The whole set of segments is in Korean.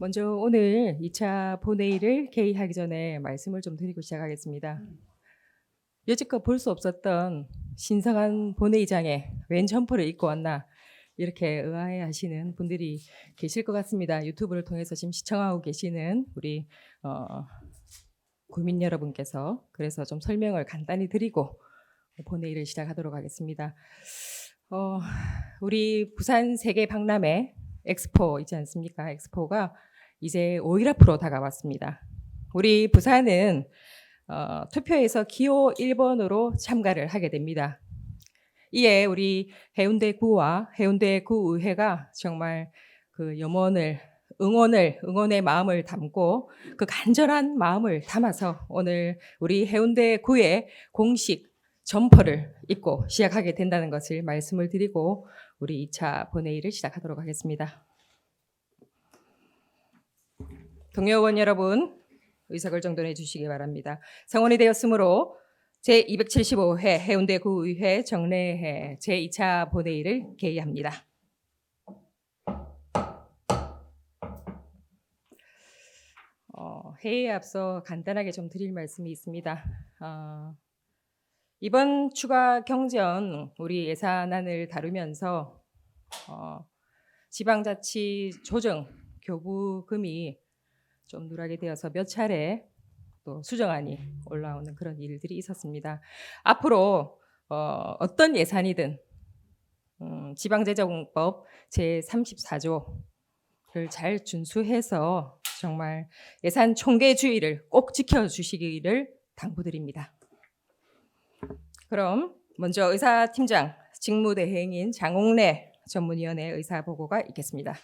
먼저 오늘 2차 본회의를 개의하기 전에 말씀을 좀 드리고 시작하겠습니다. 여지껏 볼 수 없었던 신성한 본회의장에 웬 점퍼를 입고 왔나 이렇게 의아해하시는 분들이 계실 것 같습니다. 유튜브를 통해서 지금 시청하고 계시는 우리 국민 여러분께서 그래서 좀 설명을 간단히 드리고 본회의를 시작하도록 하겠습니다. 우리 부산 세계 박람회 엑스포 있지 않습니까? 엑스포가 이제 5일 앞으로 다가왔습니다. 우리 부산은 투표에서 기호 1번으로 참가를 하게 됩니다. 이에 우리 해운대구와 해운대구의회가 정말 그 응원의 마음을 담고 그 간절한 마음을 담아서 오늘 우리 해운대구의 공식 점퍼를 입고 시작하게 된다는 것을 말씀을 드리고 우리 2차 본회의를 시작하도록 하겠습니다. 동료 의원 여러분, 의석을 정돈해 주시기 바랍니다. 성원이 되었으므로 제275회 해운대구의회 정례회 제2차 본회의를 개의합니다. 회의에 앞서 간단하게 좀 드릴 말씀이 있습니다. 이번 추가 경정 우리 예산안을 다루면서 지방자치 조정 교부금이 좀 누락이 되어서 몇 차례 또 수정안이 올라오는 그런 일들이 있었습니다. 앞으로 어떤 예산이든 지방재정법 제34조를 잘 준수해서 정말 예산 총계주의를 꼭 지켜주시기를 당부드립니다. 그럼 먼저 의사팀장 직무대행인 장옥래 전문위원회 의사보고가 있겠습니다.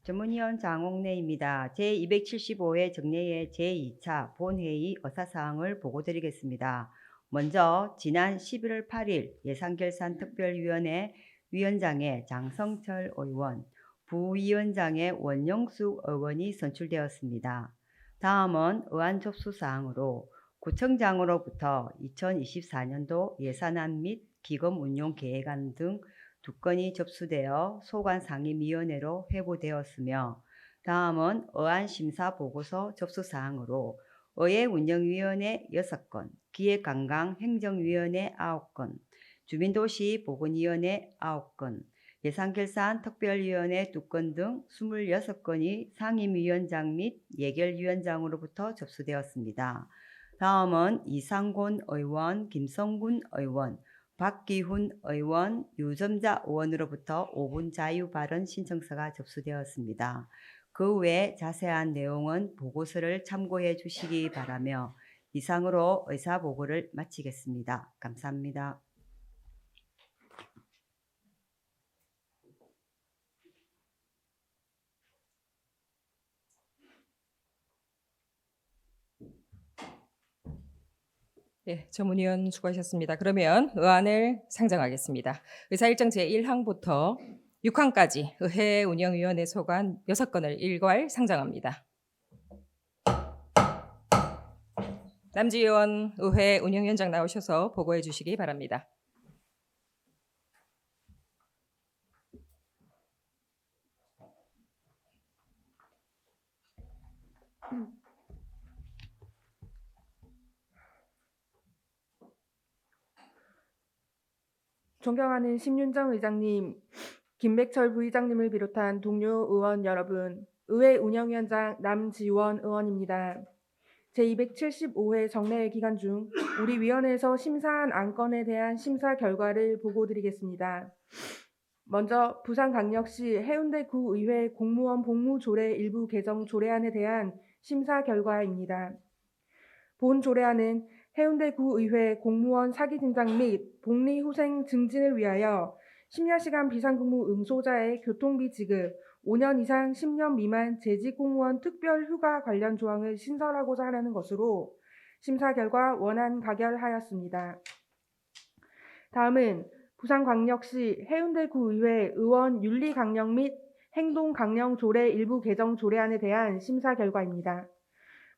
전문위원 장옥래입니다. 제275회 정례회 제2차 본회의 의사사항을 보고드리겠습니다. 먼저 지난 11월 8일 예산결산특별위원회 위원장에 장성철 의원, 부위원장에 원영숙 의원이 선출되었습니다. 다음은 의안 접수사항으로 구청장으로부터 2024년도 예산안 및 기금 운용 계획안 등 2건이 접수되어 소관상임위원회로 회부되었으며 다음은 의안심사보고서 접수사항으로 의회운영위원회 6건, 기획관광행정위원회 9건, 주민도시보건위원회 9건, 예산결산특별위원회 2건 등 26건이 상임위원장 및 예결위원장으로부터 접수되었습니다. 다음은 이상곤 의원, 김성군 의원, 박기훈 의원, 유점자 의원으로부터 5분 자유 발언 신청서가 접수되었습니다. 그 외 자세한 내용은 보고서를 참고해 주시기 바라며 이상으로 의사보고를 마치겠습니다. 감사합니다. 네, 전문위원 수고하셨습니다. 그러면 의안을 상정하겠습니다. 의사일정 제1항부터 6항까지 의회운영위원회 소관 6건을 일괄 상정합니다. 남지의원 의회운영위원장 나오셔서 보고해 주시기 바랍니다. 존경하는 심윤정 의장님, 김백철 부의장님을 비롯한 동료 의원 여러분, 의회 운영위원장 남지원 의원입니다. 제275회 정례회 기간 중 우리 위원회에서 심사한 안건에 대한 심사 결과를 보고드리겠습니다. 먼저 부산광역시 해운대구의회 공무원 복무조례 일부 개정 조례안에 대한 심사 결과입니다. 본 조례안은 해운대구의회 공무원 사기 진작 및 복리후생 증진을 위하여 10년시간 비상근무 응소자의 교통비 지급, 5년 이상 10년 미만 재직공무원 특별휴가 관련 조항을 신설하고자 하는 것으로 심사 결과 원안 가결하였습니다. 다음은 부산광역시 해운대구의회 의원 윤리 강령 및 행동 강령 조례 일부 개정 조례안에 대한 심사 결과입니다.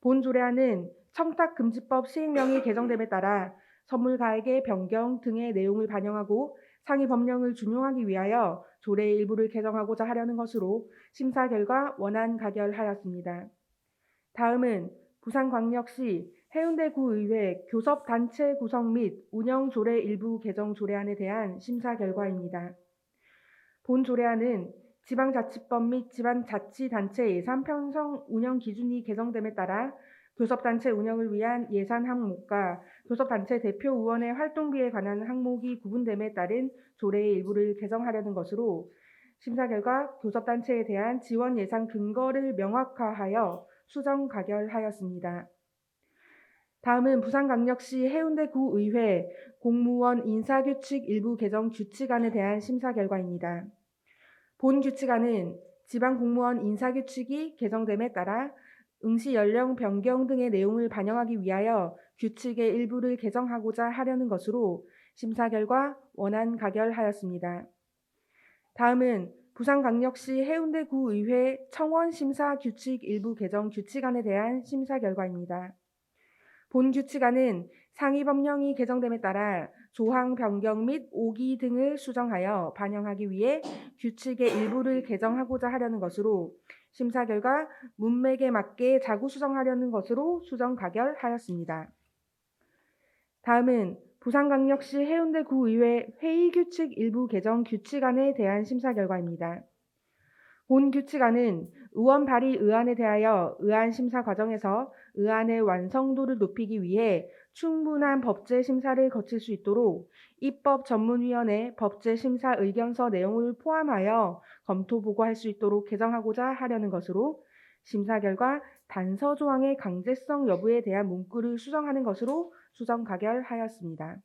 본 조례안은 청탁금지법 시행령이 개정됨에 따라 선물가액의 변경 등의 내용을 반영하고 상위 법령을 준용하기 위하여 조례의 일부를 개정하고자 하려는 것으로 심사 결과 원안 가결하였습니다. 다음은 부산광역시 해운대구의회 교섭단체 구성 및 운영 조례 일부 개정 조례안에 대한 심사 결과입니다. 본 조례안은 지방자치법 및 지방자치단체 예산 편성 운영 기준이 개정됨에 따라 교섭단체 운영을 위한 예산 항목과 교섭단체 대표 의원의 활동비에 관한 항목이 구분됨에 따른 조례의 일부를 개정하려는 것으로 심사 결과 교섭단체에 대한 지원 예산 근거를 명확화하여 수정 가결하였습니다. 다음은 부산광역시 해운대구의회 공무원 인사규칙 일부 개정 규칙안에 대한 심사 결과입니다. 본 규칙안은 지방공무원 인사규칙이 개정됨에 따라 응시 연령 변경 등의 내용을 반영하기 위하여 규칙의 일부를 개정하고자 하려는 것으로 심사 결과 원안 가결하였습니다. 다음은 부산광역시 해운대구의회 청원심사규칙 일부 개정 규칙안에 대한 심사 결과입니다. 본 규칙안은 상위 법령이 개정됨에 따라 조항 변경 및 오기 등을 수정하여 반영하기 위해 규칙의 일부를 개정하고자 하려는 것으로 심사 결과 문맥에 맞게 자구 수정하려는 것으로 수정 가결하였습니다. 다음은 부산광역시 해운대구의회 회의규칙 일부 개정 규칙안에 대한 심사 결과입니다. 본 규칙안은 의원 발의 의안에 대하여 의안 심사 과정에서 의안의 완성도를 높이기 위해 충분한 법제 심사를 거칠 수 있도록 입법전문위원회 법제 심사 의견서 내용을 포함하여 검토 보고할 수 있도록 개정하고자 하려는 것으로 심사 결과 단서 조항의 강제성 여부에 대한 문구를 수정하는 것으로 수정 가결하였습니다.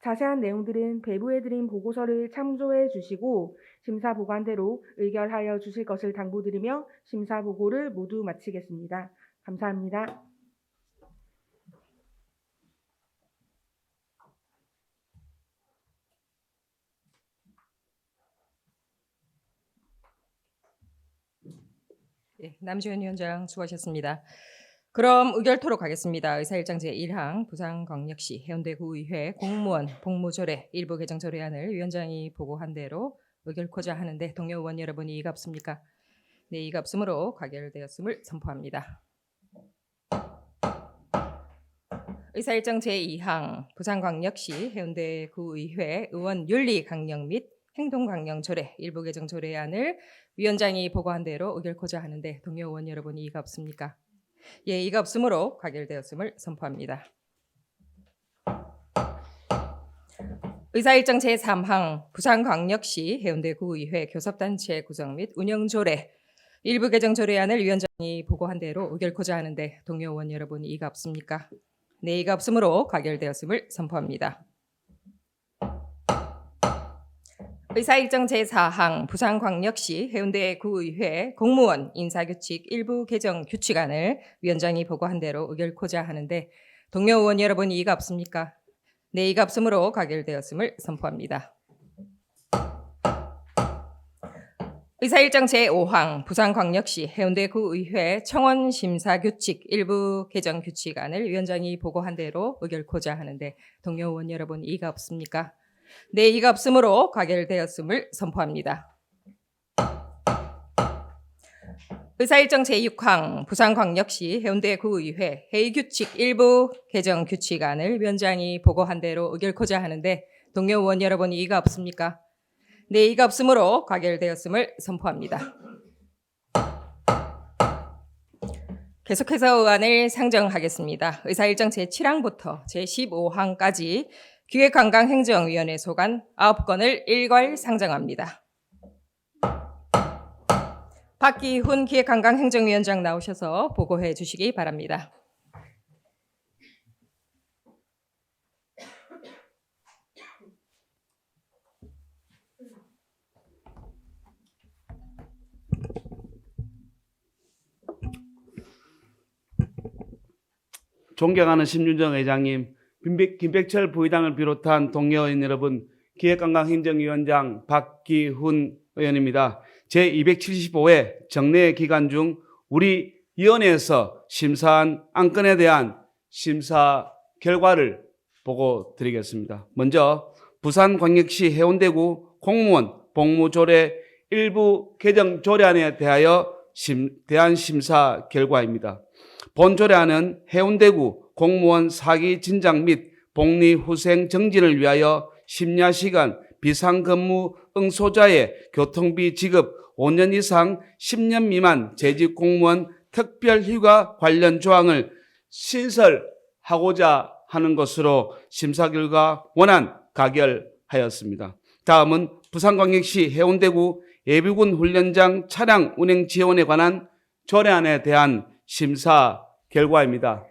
자세한 내용들은 배부해드린 보고서를 참조해 주시고 심사 보관대로 의결하여 주실 것을 당부드리며 심사 보고를 모두 마치겠습니다. 감사합니다. 예, 남지원 위원장 수고하셨습니다. 그럼 의결토로 가겠습니다. 의사일정 제1항 부산광역시 해운대구의회 공무원 복무조례 일부 개정 조례안을 위원장이 보고한 대로 의결코자 하는데 동료 의원 여러분이 이의가 없습니까? 네, 이의가 없으므로 가결되었음을 선포합니다. 의사일정 제2항 부산광역시 해운대구의회 의원 윤리 강령 및 행동 강령 조례 일부 개정 조례안을 위원장이 보고한 대로 의결코자 하는데 동료 의원 여러분이 이의가 없습니까? 예, 이의가 없으므로 가결되었음을 선포합니다. 의사일정 제3항 부산광역시 해운대구의회 교섭단체 구성 및 운영조례 일부 개정 조례안을 위원장이 보고한 대로 의결코자 하는데 동료 의원 여러분 이의가 없습니까? 네, 이의가 없으므로 가결되었음을 선포합니다. 의사일정 제4항 부산광역시 해운대구의회 공무원 인사규칙 일부 개정 규칙안을 위원장이 보고한 대로 의결코자 하는데 동료 의원 여러분 이의가 없습니까? 네, 이의가 없으므로 가결되었음을 선포합니다. 의사일정 제5항 부산광역시 해운대구의회 청원심사규칙 일부 개정 규칙안을 위원장이 보고한 대로 의결코자 하는데 동료 의원 여러분 이의가 없습니까? 네, 이의가 없으므로 가결되었음을 선포합니다. 의사일정 제6항 부산광역시 해운대구의회 회의규칙 일부 개정 규칙안을 위원장이 보고한 대로 의결코자 하는데 동료 의원 여러분 이의가 없습니까? 네, 이의가 없으므로 가결되었음을 선포합니다. 계속해서 의안을 상정하겠습니다. 의사일정 제7항부터 제15항까지 기획관광행정위원회 소관 9건을 일괄 상정합니다. 박기훈 기획관광행정위원장 나오셔서 보고해 주시기 바랍니다. 존경하는 심윤정 회장님, 김백철 부의장을 비롯한 동료 의원 여러분, 기획관광행정위원장 박기훈 의원입니다. 제275회 정례 기간 중 우리 위원회에서 심사한 안건에 대한 심사 결과를 보고 드리겠습니다. 먼저 부산광역시 해운대구 공무원 복무조례 일부 개정 조례안에 대한 심사 결과입니다. 본 조례안은 해운대구 공무원 사기 진작 및 복리후생 정진을 위하여 심야시간 비상근무 응소자의 교통비 지급 5년 이상 10년 미만 재직 공무원 특별휴가 관련 조항을 신설하고자 하는 것으로 심사 결과 원안 가결하였습니다. 다음은 부산광역시 해운대구 예비군 훈련장 차량 운행 지원에 관한 조례안에 대한 심사 결과입니다.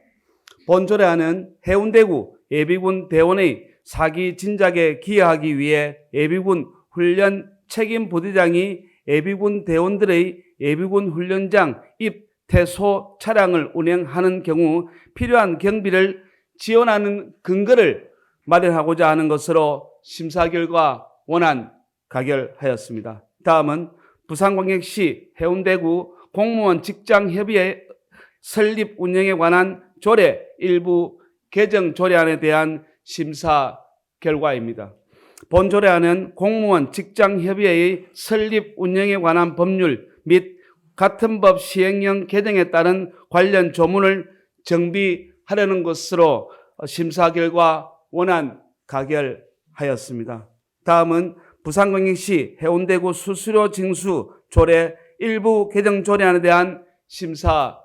본 조례안은 해운대구 예비군 대원의 사기 진작에 기여하기 위해 예비군 훈련 책임 부대장이 예비군 대원들의 예비군 훈련장 입 퇴소 차량을 운행하는 경우 필요한 경비를 지원하는 근거를 마련하고자 하는 것으로 심사 결과 원안 가결하였습니다. 다음은 부산광역시 해운대구 공무원 직장협의회 설립 운영에 관한 조례 일부 개정 조례안에 대한 심사 결과입니다. 본 조례안은 공무원 직장협의회의 설립 운영에 관한 법률 및 같은 법 시행령 개정에 따른 관련 조문을 정비하려는 것으로 심사 결과 원안 가결하였습니다. 다음은 부산광역시 해운대구 수수료 징수 조례 일부 개정 조례안에 대한 심사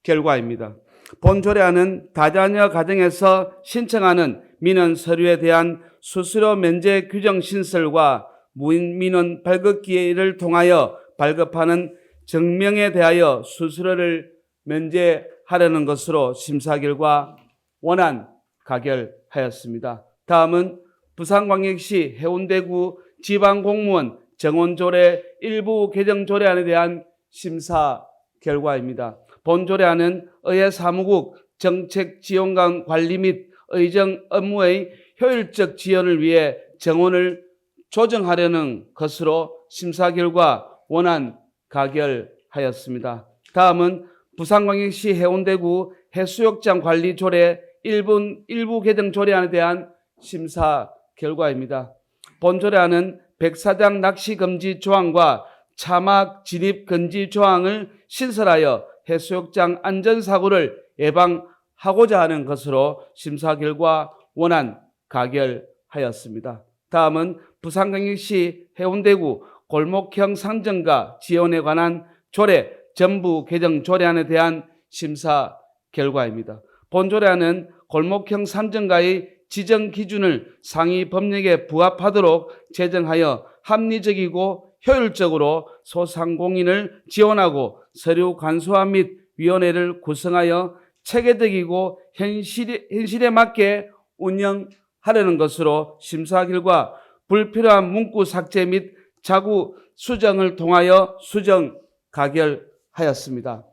결과입니다. 본 조례안은 다자녀 가정에서 신청하는 민원 서류에 대한 수수료 면제 규정 신설과 무인 민원 발급 기회를 통하여 발급하는 증명에 대하여 수수료를 면제하려는 것으로 심사 결과 원안 가결하였습니다. 다음은 부산광역시 해운대구 지방공무원 정원조례 일부 개정 조례안에 대한 심사 결과입니다. 본 조례안은 의회 사무국 정책지원관 관리 및 의정 업무의 효율적 지원을 위해 정원을 조정하려는 것으로 심사 결과 원안 가결하였습니다. 다음은 부산광역시 해운대구 해수욕장 관리 조례 일부 개정 조례안에 대한 심사 결과입니다. 본 조례안은 백사장 낚시 금지 조항과 차막 진입 금지 조항을 신설하여 해수욕장 안전사고를 예방하고자 하는 것으로 심사 결과 원안 가결하였습니다. 다음은 부산광역시 해운대구 골목형 상점가 지원에 관한 조례 전부 개정 조례안에 대한 심사 결과입니다. 본 조례안은 골목형 상점가의 지정 기준을 상위 법령에 부합하도록 제정하여 합리적이고 효율적으로 소상공인을 지원하고 서류 간소화 및 위원회를 구성하여 체계적이고 현실에 맞게 운영하려는 것으로 심사 결과 불필요한 문구 삭제 및 자구 수정을 통하여 수정 가결하였습니다.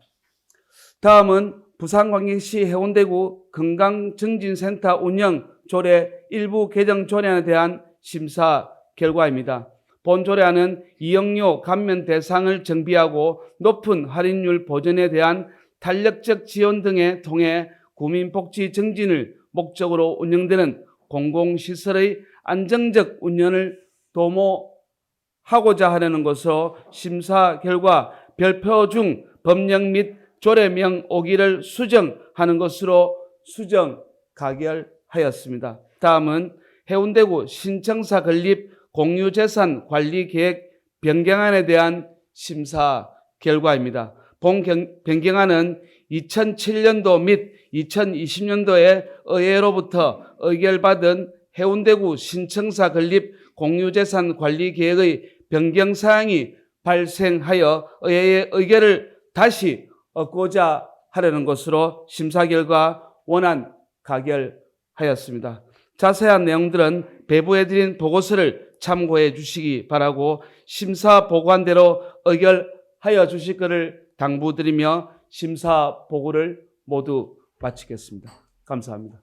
다음은 부산광역시 해운대구 건강증진센터 운영 조례 일부 개정 조례안에 대한 심사 결과입니다. 본 조례안은 이용료 감면 대상을 정비하고 높은 할인율 보전에 대한 탄력적 지원 등에 통해 국민복지 증진을 목적으로 운영되는 공공시설의 안정적 운영을 도모하고자 하려는 것으로 심사 결과 별표 중 법령 및 조례명 오기를 수정하는 것으로 수정 가결하였습니다. 다음은 해운대구 신청사 건립 공유재산 관리계획 변경안에 대한 심사 결과입니다. 본 변경안은 2007년도 및 2020년도에 의회로부터 의결받은 해운대구 신청사 건립 공유재산 관리계획의 변경사항이 발생하여 의회의 의결을 다시 얻고자 하려는 것으로 심사 결과 원안 가결하였습니다. 자세한 내용들은 배부해드린 보고서를 참고해 주시기 바라고 심사 보고한대로 의결하여 주실 것을 당부드리며 심사 보고를 모두 마치겠습니다. 감사합니다.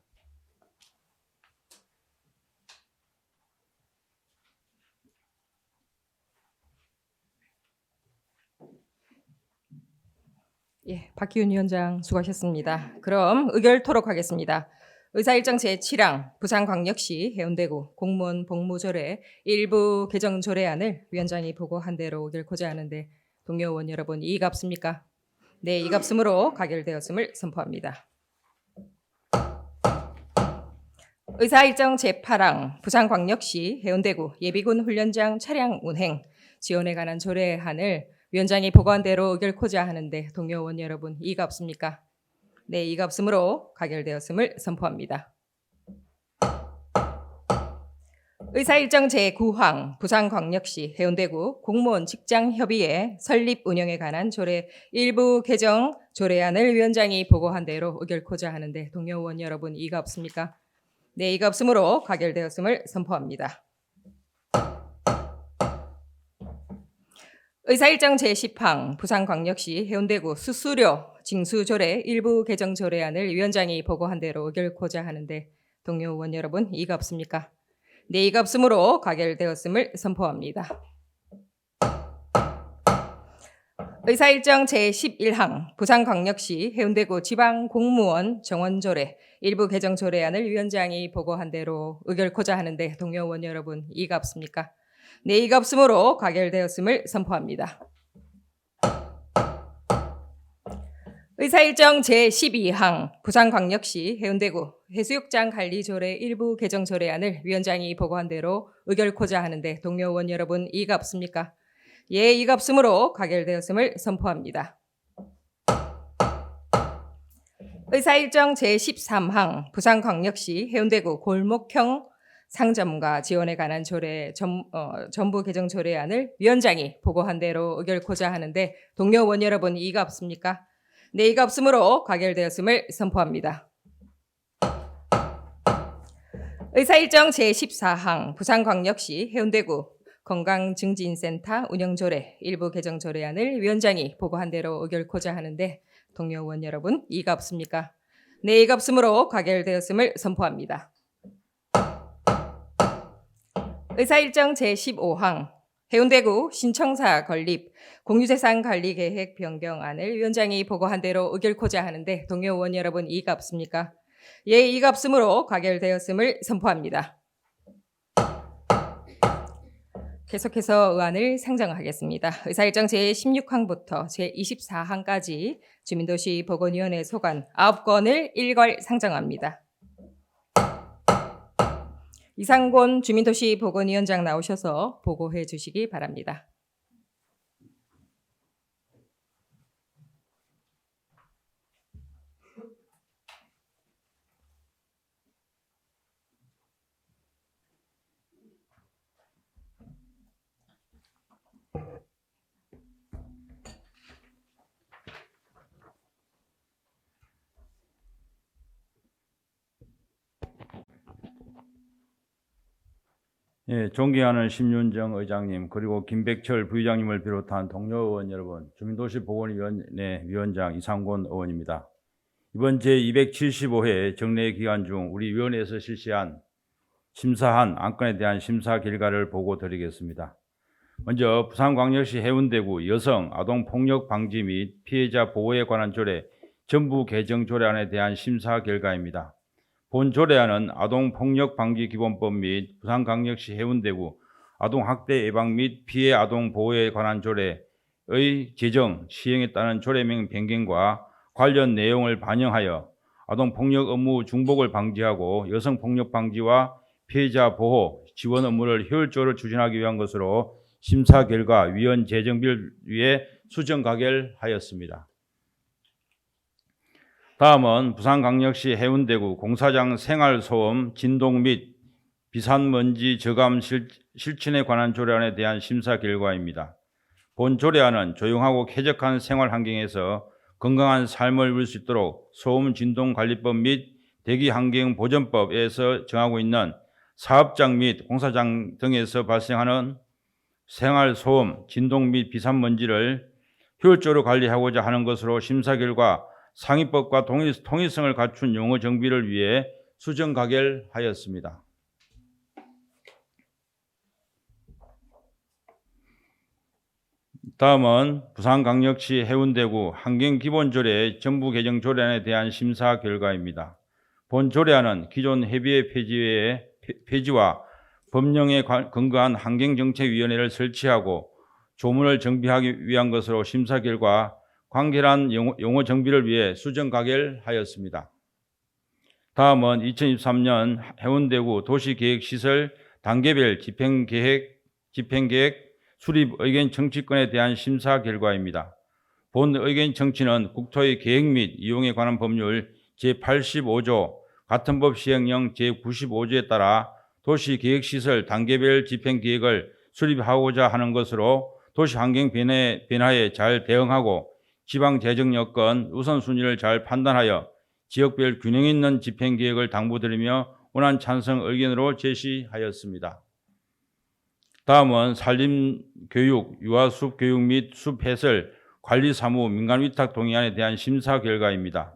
예, 박기훈 위원장 수고하셨습니다. 그럼 의결토록 하겠습니다. 의사일정 제7항 부산광역시 해운대구 공무원 복무조례 일부 개정 조례안을 위원장이 보고한 대로 의결코자 하는데 동료 의원 여러분 이의가 없습니까? 네, 이의가 없으므로 가결되었음을 선포합니다. 의사일정 제8항 부산광역시 해운대구 예비군 훈련장 차량 운행 지원에 관한 조례안을 위원장이 보고한 대로 의결코자 하는데 동료 의원 여러분 이의가 없습니까? 네, 이의가 없으므로 가결되었음을 선포합니다. 의사일정 제9항 부산광역시 해운대구 공무원 직장협의회 설립 운영에 관한 조례 일부 개정 조례안을 위원장이 보고한 대로 의결코자 하는데 동료 의원 여러분 이의가 없습니까? 네, 이의가 없으므로 가결되었음을 선포합니다. 의사일정 제10항 부산광역시 해운대구 수수료 징수조례 일부 개정 조례안을 위원장이 보고한 대로 의결코자 하는데 동료 의원 여러분 이의가 없습니까? 네, 이의가 없으므로 가결되었음을 선포합니다. 의사일정 제11항 부산광역시 해운대구 지방공무원 정원조례 일부 개정 조례안을 위원장이 보고한 대로 의결코자 하는데 동료 의원 여러분 이의가 없습니까? 네, 이의가 없으므로 가결되었음을 선포합니다. 의사일정 제12항 부산광역시 해운대구 해수욕장 관리조례 일부 개정 조례안을 위원장이 보고한 대로 의결코자 하는데 동료 의원 여러분 이의가 없습니까? 예, 이의가 없으므로 가결되었음을 선포합니다. 의사일정 제13항 부산광역시 해운대구 골목형 상점과 지원에 관한 조례 전부 개정 조례안을 위원장이 보고한 대로 의결코자 하는데 동료 의원 여러분 이의가 없습니까? 네, 이의가 없으므로 가결되었음을 선포합니다. 의사일정 제14항 부산광역시 해운대구 건강증진센터 운영조례 일부 개정 조례안을 위원장이 보고한 대로 의결코자 하는데 동료 의원 여러분 이의가 없습니까? 네, 이의가 없으므로 가결되었음을 선포합니다. 의사일정 제15항 해운대구 신청사 건립 공유재산 관리 계획 변경안을 위원장이 보고한 대로 의결코자 하는데 동료 의원 여러분 이의가 없습니까? 예, 이의가 없으므로 가결되었음을 선포합니다. 계속해서 의안을 상정하겠습니다. 의사일정 제16항부터 제24항까지 주민도시 보건위원회 소관 9건을 일괄 상정합니다. 이상곤 주민도시 보건위원장 나오셔서 보고해 주시기 바랍니다. 예, 존경하는 심윤정 의장님 그리고 김백철 부의장님을 비롯한 동료 의원 여러분, 주민도시보건위원회 위원장 이상곤 의원입니다. 이번 제275회 정례 기간 중 우리 위원회에서 심사한 안건에 대한 심사 결과를 보고 드리겠습니다. 먼저 부산광역시 해운대구 여성 아동 폭력 방지 및 피해자 보호에 관한 조례 전부 개정 조례안에 대한 심사 결과입니다. 본 조례안은 아동폭력방지기본법 및 부산광역시 해운대구 아동학대 예방 및 피해 아동 보호에 관한 조례의 제정, 시행에 따른 조례명 변경과 관련 내용을 반영하여 아동폭력 업무 중복을 방지하고 여성폭력 방지와 피해자 보호, 지원 업무를 효율적으로 추진하기 위한 것으로 심사 결과 위원 재정비를 위해 수정 가결하였습니다. 다음은 부산광역시 해운대구 공사장 생활소음 진동 및 비산먼지 저감 실천에 관한 조례안에 대한 심사 결과입니다. 본 조례안은 조용하고 쾌적한 생활 환경에서 건강한 삶을 누릴 수 있도록 소음진동관리법 및 대기환경보전법에서 정하고 있는 사업장 및 공사장 등에서 발생하는 생활소음, 진동 및 비산먼지를 효율적으로 관리하고자 하는 것으로 심사 결과 상위법과 통일성을 갖춘 용어 정비를 위해 수정 가결하였습니다. 다음은 부산광역시 해운대구 환경기본조례 정부 개정 조례안에 대한 심사 결과입니다. 본 조례안은 기존 해비의 폐지와 법령에 근거한 환경정책위원회를 설치하고 조문을 정비하기 위한 것으로 심사 결과 관계란 용어 정비를 위해 수정 가결하였습니다. 다음은 2023년 해운대구 도시계획시설 단계별 집행계획 수립 의견 청취권에 대한 심사 결과입니다. 본 의견 청취는 국토의 계획 및 이용에 관한 법률 제85조 같은 법 시행령 제95조에 따라 도시계획시설 단계별 집행계획을 수립하고자 하는 것으로 도시환경 변화에 잘 대응하고 지방재정 여건 우선순위를 잘 판단하여 지역별 균형 있는 집행계획을 당부드리며 원안 찬성 의견으로 제시하였습니다. 다음은 산림교육, 유아숲 교육 및 숲 해설 관리 사무 민간 위탁 동의안에 대한 심사 결과입니다.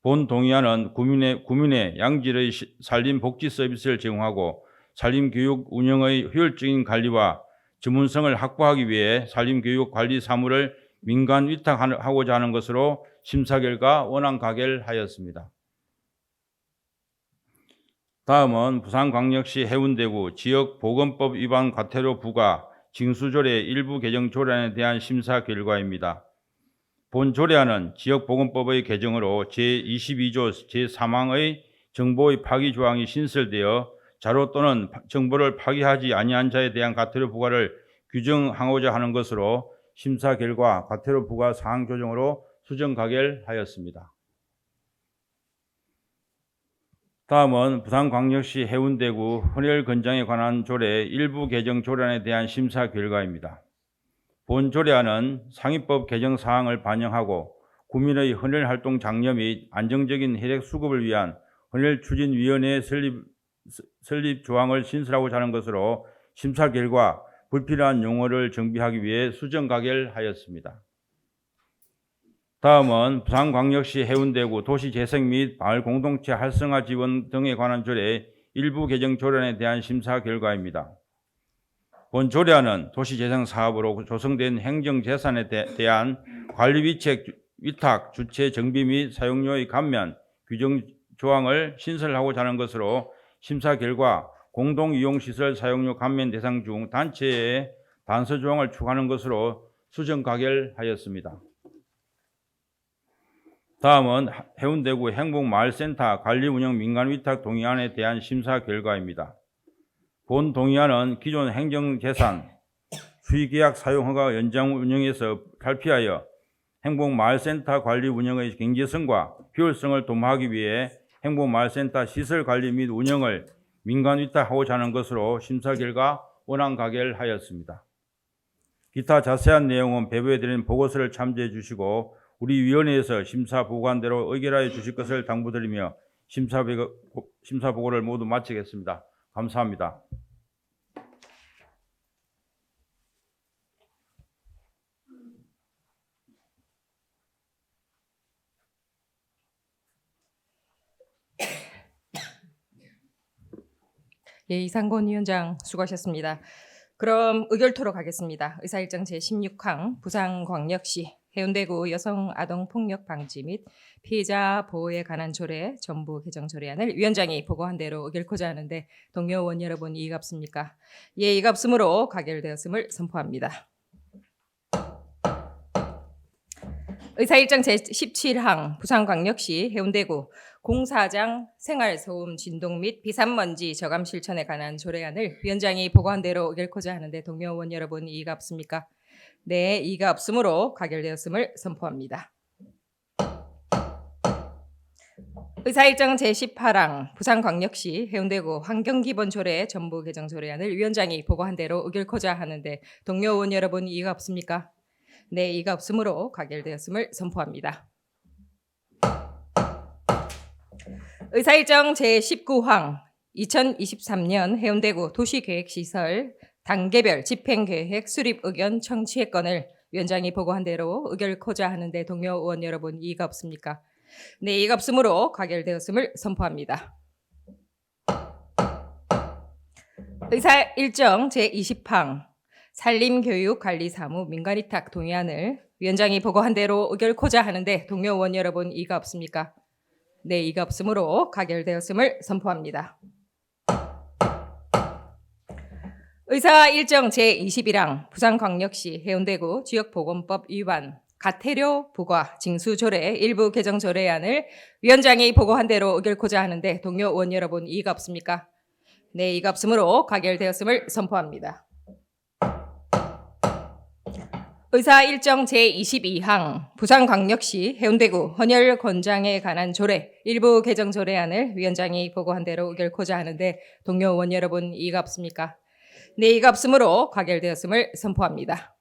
본 동의안은 구민의 양질의 산림 복지 서비스를 제공하고 산림 교육 운영의 효율적인 관리와 전문성을 확보하기 위해 산림 교육 관리 사무를 민간 위탁하고자 하는 것으로 심사 결과 원안 가결하였습니다. 다음은 부산광역시 해운대구 지역보건법 위반 과태료 부과 징수조례 일부 개정 조례안에 대한 심사 결과입니다. 본 조례안은 지역보건법의 개정으로 제22조 제3항의 정보의 파기 조항이 신설되어 자료 또는 정보를 파기하지 아니한 자에 대한 과태료 부과를 규정하고자 하는 것으로 심사 결과 과태료 부과 사항 조정으로 수정 가결하였습니다. 다음은 부산광역시 해운대구 헌혈 건장에 관한 조례 일부 개정 조례안에 대한 심사 결과입니다. 본 조례안은 상위법 개정 사항을 반영하고 구민의 헌혈 활동 장려 및 안정적인 혈액 수급을 위한 헌혈추진위원회 설립 조항을 신설하고자 하는 것으로 심사 결과 불필요한 용어를 정비하기 위해 수정 가결하였습니다. 다음은 부산광역시 해운대구 도시재생 및 마을공동체 활성화 지원 등에 관한 조례 일부 개정 조례안에 대한 심사 결과입니다. 본 조례안은 도시재생 사업으로 조성된 행정재산에 대한 관리비책 위탁, 주체 정비 및 사용료의 감면, 규정 조항을 신설하고자 하는 것으로 심사 결과 공동이용시설 사용료 감면 대상 중 단체에 단서 조항을 추가하는 것으로 수정 가결하였습니다. 다음은 해운대구 행복마을센터 관리운영 민간위탁 동의안에 대한 심사 결과입니다. 본 동의안은 기존 행정재산 수의계약 사용허가 연장 운영에서 탈피하여 행복마을센터 관리 운영의 경제성과 효율성을 도모하기 위해 행복마을센터 시설 관리 및 운영을 민간 위탁하고자 하는 것으로 심사 결과 원안 가결하였습니다. 기타 자세한 내용은 배부해드린 보고서를 참조해 주시고 우리 위원회에서 심사 보고한 대로 의결하여 주실 것을 당부드리며 심사 보고를 모두 마치겠습니다. 감사합니다. 예, 이상곤 위원장 수고하셨습니다. 그럼 의결토로 가겠습니다. 의사일정 제16항 부산광역시 해운대구 여성 아동 폭력 방지 및 피해자 보호에 관한 조례 전부 개정 조례안을 위원장이 보고한 대로 의결코자 하는데 동료 의원 여러분 이의가 없습니까? 예, 이의가 없으므로 가결되었음을 선포합니다. 의사일정 제17항 부산광역시 해운대구 공사장 생활소음 진동 및 비산먼지 저감 실천에 관한 조례안을 위원장이 보고한 대로 의결코자 하는데 동료 의원 여러분 이의가 없습니까? 네, 이의가 없으므로 가결되었음을 선포합니다. 의사일정 제18항 부산광역시 해운대구 환경기본조례 전부 개정 조례안을 위원장이 보고한 대로 의결코자 하는데 동료 의원 여러분 이의가 없습니까? 네, 이의가 없으므로 가결되었음을 선포합니다. 의사일정 제19항 2023년 해운대구 도시계획시설 단계별 집행계획 수립 의견 청취의 건을 위원장이 보고한 대로 의결코자 하는데 동료 의원 여러분 이의가 없습니까? 네, 이의가 없으므로 가결되었음을 선포합니다. 의사일정 제20항 산림교육관리사무 민간위탁 동의안을 위원장이 보고한 대로 의결코자 하는데 동료 의원 여러분 이의가 없습니까? 네, 이의가 없으므로 가결되었음을 선포합니다. 의사 일정 제21항 부산광역시 해운대구 지역보건법 위반 가태료 부과 징수 조례 일부 개정 조례안을 위원장이 보고한 대로 의결코자 하는데 동료 의원 여러분 이의가 없습니까? 네, 이의가 없으므로 가결되었음을 선포합니다. 의사 일정 제22항 부산광역시 해운대구 헌혈 권장에 관한 조례 일부 개정 조례안을 위원장이 보고한 대로 의결코자 하는데 동료 의원 여러분 이의가 없습니까? 네, 이의가 없으므로 가결되었음을 선포합니다.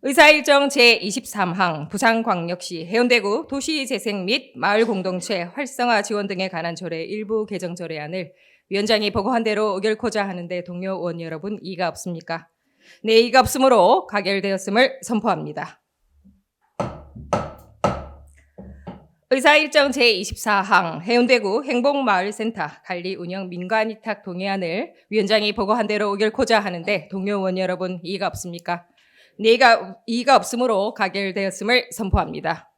의사 일정 제23항 부산광역시 해운대구 도시재생 및 마을공동체 활성화 지원 등에 관한 조례 일부 개정 조례안을 위원장이 보고한 대로 의결코자 하는데 동료 의원 여러분 이의가 없습니까? 네, 이의가 없으므로 가결되었음을 선포합니다. 의사 일정 제24항 해운대구 행복마을센터 관리 운영 민간위탁 동의안을 위원장이 보고한 대로 의결코자 하는데 동료 의원 여러분 이의가 없습니까? 네, 이의가 없으므로 가결되었음을 선포합니다.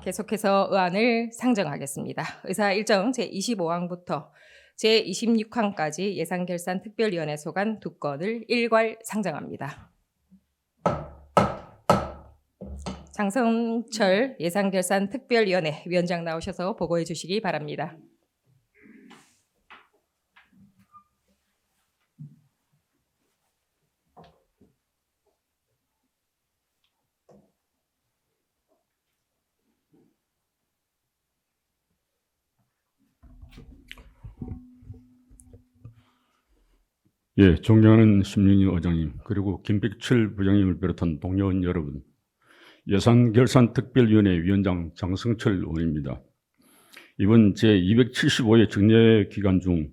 계속해서 의안을 상정하겠습니다. 의사 일정 제25항부터 제26항까지 예산결산특별위원회 소관 2건을 일괄 상정합니다. 장성철 예산결산특별위원회 위원장 나오셔서 보고해 주시기 바랍니다. 예, 존경하는 심윤희 의장님, 그리고 김백철 부장님을 비롯한 동료 의원 여러분, 예산결산특별위원회 위원장 장성철 의원입니다. 이번 제275회 정례 기간 중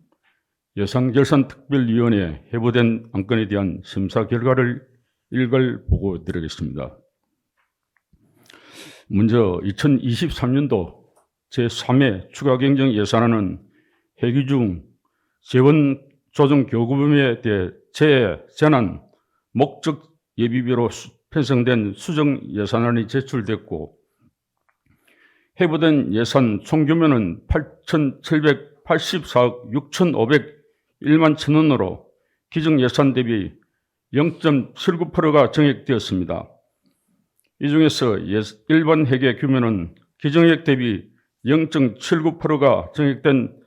예산결산특별위원회 회부된 안건에 대한 심사 결과를 일괄 보고드리겠습니다. 먼저 2023년도 제3회 추가경정 예산안은 회기 중 재원 조정 교부금에 대해 재난 목적 예비비로 편성된 수정 예산안이 제출됐고 회부된 예산 총 규모는 8,784억 6,501만 천원으로 기정 예산 대비 0.79%가 정액되었습니다. 이 중에서 일반 회계 규모는 기정액 대비 0.79%가 정액된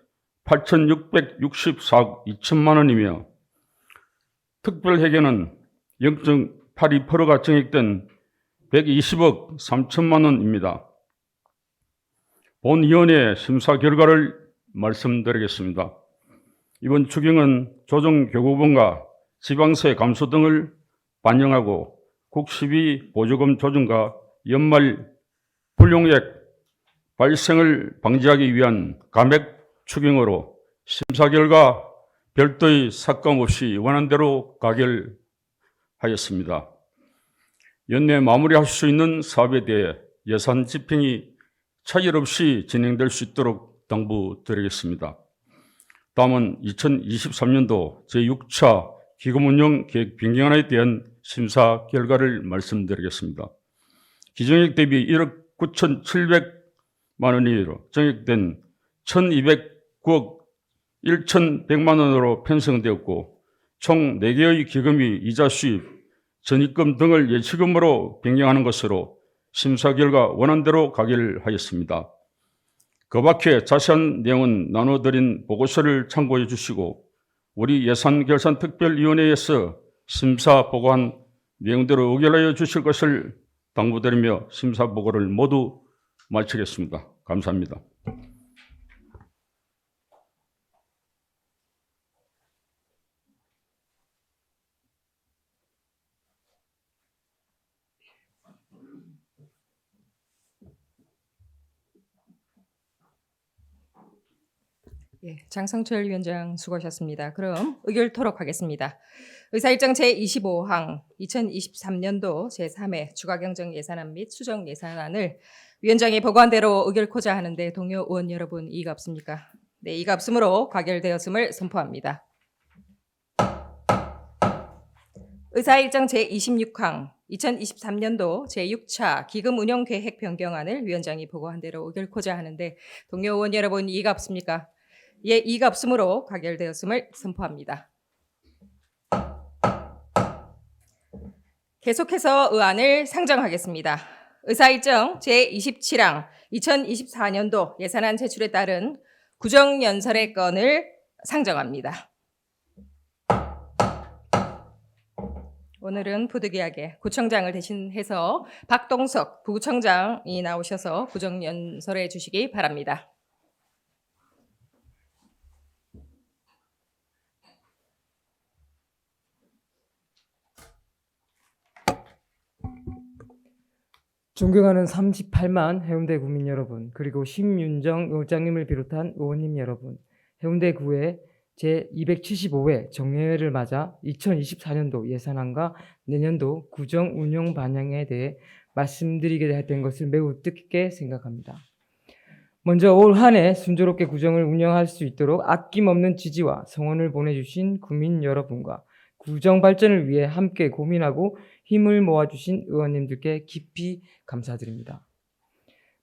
8,664억 2천만 원이며 특별회계는 0.82%가 정액된 120억 3천만 원입니다. 본위원회 심사 결과를 말씀드리겠습니다. 이번 추경은 조정교부금과 지방세 감소 등을 반영하고 국시비 보조금 조정과 연말 불용액 발생을 방지하기 위한 감액 추경으로 심사 결과 별도의 삭감 없이 원안대로 가결하였습니다. 연내 마무리할 수 있는 사업에 대해 예산 집행이 차질 없이 진행될 수 있도록 당부드리겠습니다. 다음은 2023년도 제6차 기금운용 계획 변경안에 대한 심사 결과를 말씀드리겠습니다. 기정액 대비 1억 9,700만 원으로 정액된 1,209억 1,100만 원으로 편성되었고 총 4개의 기금이 이자 수입, 전입금 등을 예치금으로 변경하는 것으로 심사 결과 원안대로 가결하였습니다. 그 밖에 자세한 내용은 나눠드린 보고서를 참고해 주시고 우리 예산결산특별위원회에서 심사 보고한 내용대로 의결하여 주실 것을 당부드리며 심사 보고를 모두 마치겠습니다. 감사합니다. 예, 장성철 위원장 수고하셨습니다. 그럼 의결토록 하겠습니다. 의사일정 제25항 2023년도 제3회 추가경정 예산안 및 수정 예산안을 위원장이 보고한 대로 의결코자 하는데 동료 의원 여러분 이의가 없습니까? 네, 이가 없으므로 가결되었음을 선포합니다. 의사일정 제26항 2023년도 제6차 기금 운영 계획 변경안을 위원장이 보고한 대로 의결코자 하는데 동료 의원 여러분 이의가 없습니까? 예, 이의가 없으므로 가결되었음을 선포합니다. 계속해서 의안을 상정하겠습니다. 의사일정 제27항 2024년도 예산안 제출에 따른 구정연설의 건을 상정합니다. 오늘은 부득이하게 구청장을 대신해서 박동석 부구청장이 나오셔서 구정연설해 주시기 바랍니다. 존경하는 38만 해운대 구민 여러분, 그리고 심윤정 의장님을 비롯한 의원님 여러분, 해운대구의 제275회 정례회를 맞아 2024년도 예산안과 내년도 구정 운영 반영에 대해 말씀드리게 된 것을 매우 뜻깊게 생각합니다. 먼저 올 한 해 순조롭게 구정을 운영할 수 있도록 아낌없는 지지와 성원을 보내주신 구민 여러분과 구정 발전을 위해 함께 고민하고 힘을 모아주신 의원님들께 깊이 감사드립니다.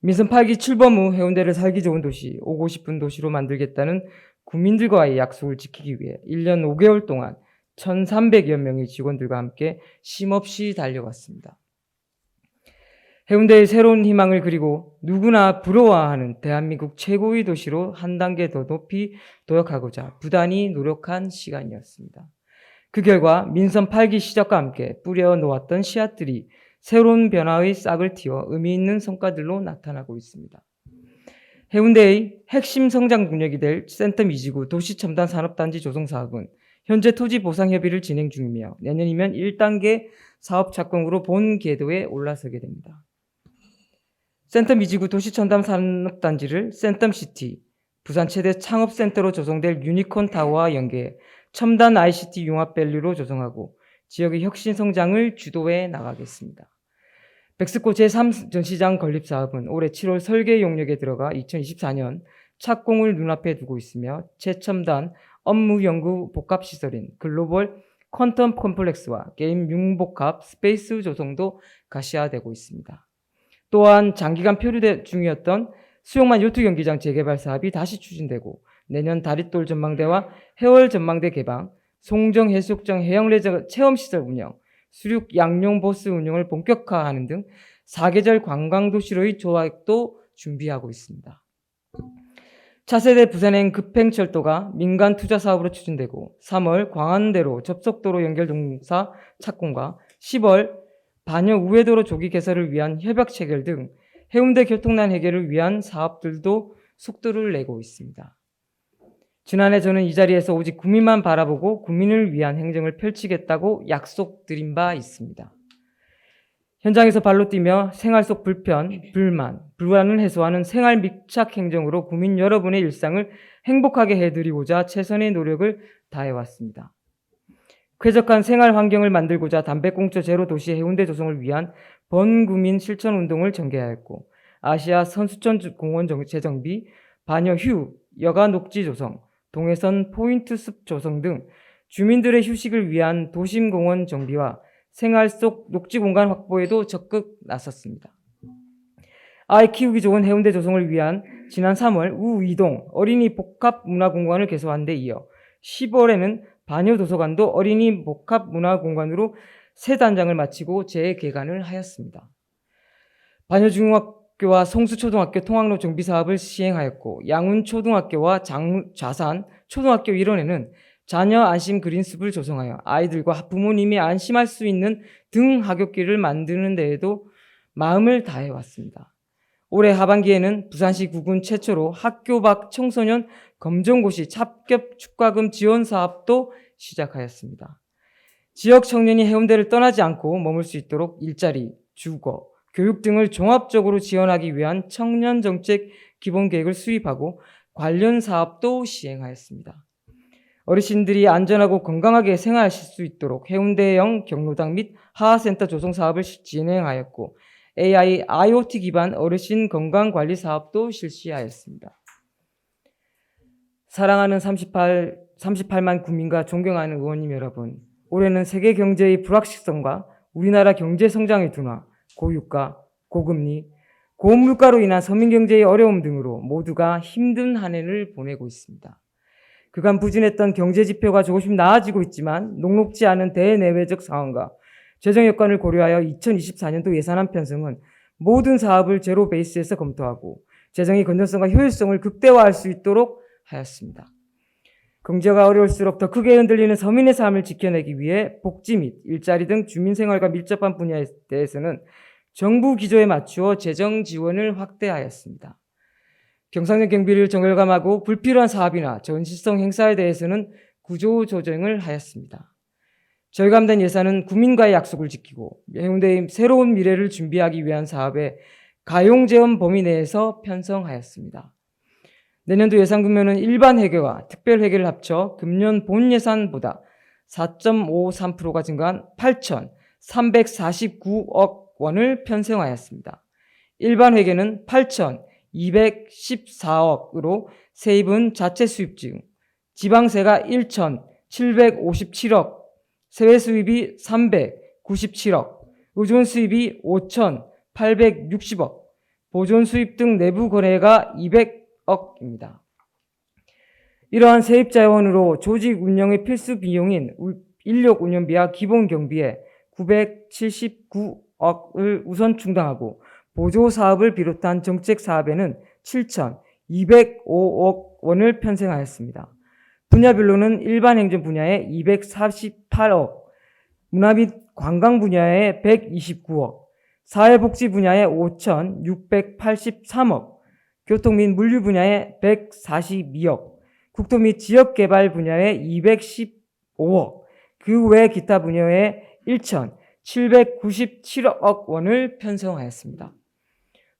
민선 8기 출범 후 해운대를 살기 좋은 도시, 오고 싶은 도시로 만들겠다는 구민들과의 약속을 지키기 위해 1년 5개월 동안 1,300여 명의 직원들과 함께 쉼없이 달려왔습니다. 해운대의 새로운 희망을 그리고 누구나 부러워하는 대한민국 최고의 도시로 한 단계 더 높이 도약하고자 부단히 노력한 시간이었습니다. 그 결과 민선 8기 시작과 함께 뿌려놓았던 씨앗들이 새로운 변화의 싹을 틔워 의미 있는 성과들로 나타나고 있습니다. 해운대의 핵심 성장 동력이 될 센텀 2지구 도시첨단 산업단지 조성 사업은 현재 토지 보상 협의를 진행 중이며 내년이면 1단계 사업 착공으로 본 궤도에 올라서게 됩니다. 센텀 2지구 도시첨단 산업단지를 센텀시티, 부산 최대 창업센터로 조성될 유니콘 타워와 연계해 첨단 ICT 융합밸류로 조성하고 지역의 혁신 성장을 주도해 나가겠습니다. 백스코 제3전시장 건립사업은 올해 7월 설계 용역에 들어가 2024년 착공을 눈앞에 두고 있으며 최첨단 업무연구 복합시설인 글로벌 퀀텀 컴플렉스와 게임 융복합 스페이스 조성도 가시화되고 있습니다. 또한 장기간 표류 중이었던 수용만 요트 경기장 재개발 사업이 다시 추진되고 내년 다릿돌 전망대와 해월 전망대 개방, 송정 해수욕장 해양레저 체험시설 운영, 수륙 양용 버스 운영을 본격화하는 등 4계절 관광도시로의 조합도 준비하고 있습니다. 차세대 부산행 급행철도가 민간 투자 사업으로 추진되고 3월 광안대로 접속도로 연결 동사 착공과 10월 반여 우회도로 조기 개설을 위한 협약 체결 등 해운대 교통난 해결을 위한 사업들도 속도를 내고 있습니다. 지난해 저는 이 자리에서 오직 국민만 바라보고 국민을 위한 행정을 펼치겠다고 약속드린 바 있습니다. 현장에서 발로 뛰며 생활 속 불편, 불만, 불안을 해소하는 생활 밀착 행정으로 국민 여러분의 일상을 행복하게 해드리고자 최선의 노력을 다해왔습니다. 쾌적한 생활 환경을 만들고자 담배꽁초 제로 도시 해운대 조성을 위한 번구민 실천 운동을 전개하였고 아시아 선수촌 공원 재정비, 반여 휴, 여가 녹지 조성, 동해선 포인트 숲 조성 등 주민들의 휴식을 위한 도심공원 정비와 생활 속 녹지 공간 확보에도 적극 나섰습니다. 아이 키우기 좋은 해운대 조성을 위한 지난 3월 우이동 어린이 복합문화공간을 개소한 데 이어 10월에는 반여도서관도 어린이 복합문화공간으로 새 단장을 마치고 재개관을 하였습니다. 반여중학교와 송수초등학교 통학로 정비 사업을 시행하였고 양운초등학교와 좌산 초등학교 일원에는 자녀 안심 그린숲을 조성하여 아이들과 부모님이 안심할 수 있는 등 하굣길을 만드는 데에도 마음을 다해왔습니다. 올해 하반기에는 부산시 구군 최초로 학교 밖 청소년 검정고시 합격 축가금 지원 사업도 시작하였습니다. 지역 청년이 해운대를 떠나지 않고 머물 수 있도록 일자리, 주거, 교육 등을 종합적으로 지원하기 위한 청년정책 기본계획을 수립하고 관련 사업도 시행하였습니다. 어르신들이 안전하고 건강하게 생활하실 수 있도록 해운대형 경로당 및 하하센터 조성 사업을 진행하였고 AI, IoT 기반 어르신 건강관리 사업도 실시하였습니다. 사랑하는 38만 국민과 존경하는 의원님 여러분, 올해는 세계 경제의 불확실성과 우리나라 경제 성장의 둔화, 고유가, 고금리, 고물가로 인한 서민 경제의 어려움 등으로 모두가 힘든 한 해를 보내고 있습니다. 그간 부진했던 경제 지표가 조금씩 나아지고 있지만 녹록지 않은 대내외적 상황과 재정 여건을 고려하여 2024년도 예산안 편성은 모든 사업을 제로 베이스에서 검토하고 재정의 건전성과 효율성을 극대화할 수 있도록 하였습니다. 경제가 어려울수록 더 크게 흔들리는 서민의 삶을 지켜내기 위해 복지 및 일자리 등 주민생활과 밀접한 분야에 대해서는 정부 기조에 맞추어 재정 지원을 확대하였습니다. 경상적 경비를 정결감하고 불필요한 사업이나 전시성 행사에 대해서는 구조 조정을 하였습니다. 절감된 예산은 국민과의 약속을 지키고 해운대의 새로운 미래를 준비하기 위한 사업에 가용제원 범위 내에서 편성하였습니다. 내년도 예산 금액은 일반 회계와 특별 회계를 합쳐 금년 본 예산보다 4.53%가 증가한 8,349억 원을 편성하였습니다. 일반 회계는 8,214억으로 세입은 자체 수입 중 지방세가 1,757억, 세외 수입이 397억, 의존 수입이 5,860억, 보존 수입 등 내부 거래가 200억입니다. 이러한 세입 자원으로 조직 운영의 필수 비용인 인력 운영비와 기본 경비에 979억을 우선 충당하고 보조 사업을 비롯한 정책 사업에는 7,205억 원을 편성하였습니다. 분야별로는 일반 행정 분야에 248억, 문화 및 관광 분야에 129억, 사회복지 분야에 5,683억, 교통 및 물류 분야에 142억, 국토 및 지역개발 분야에 215억, 그 외 기타 분야에 1,797억 원을 편성하였습니다.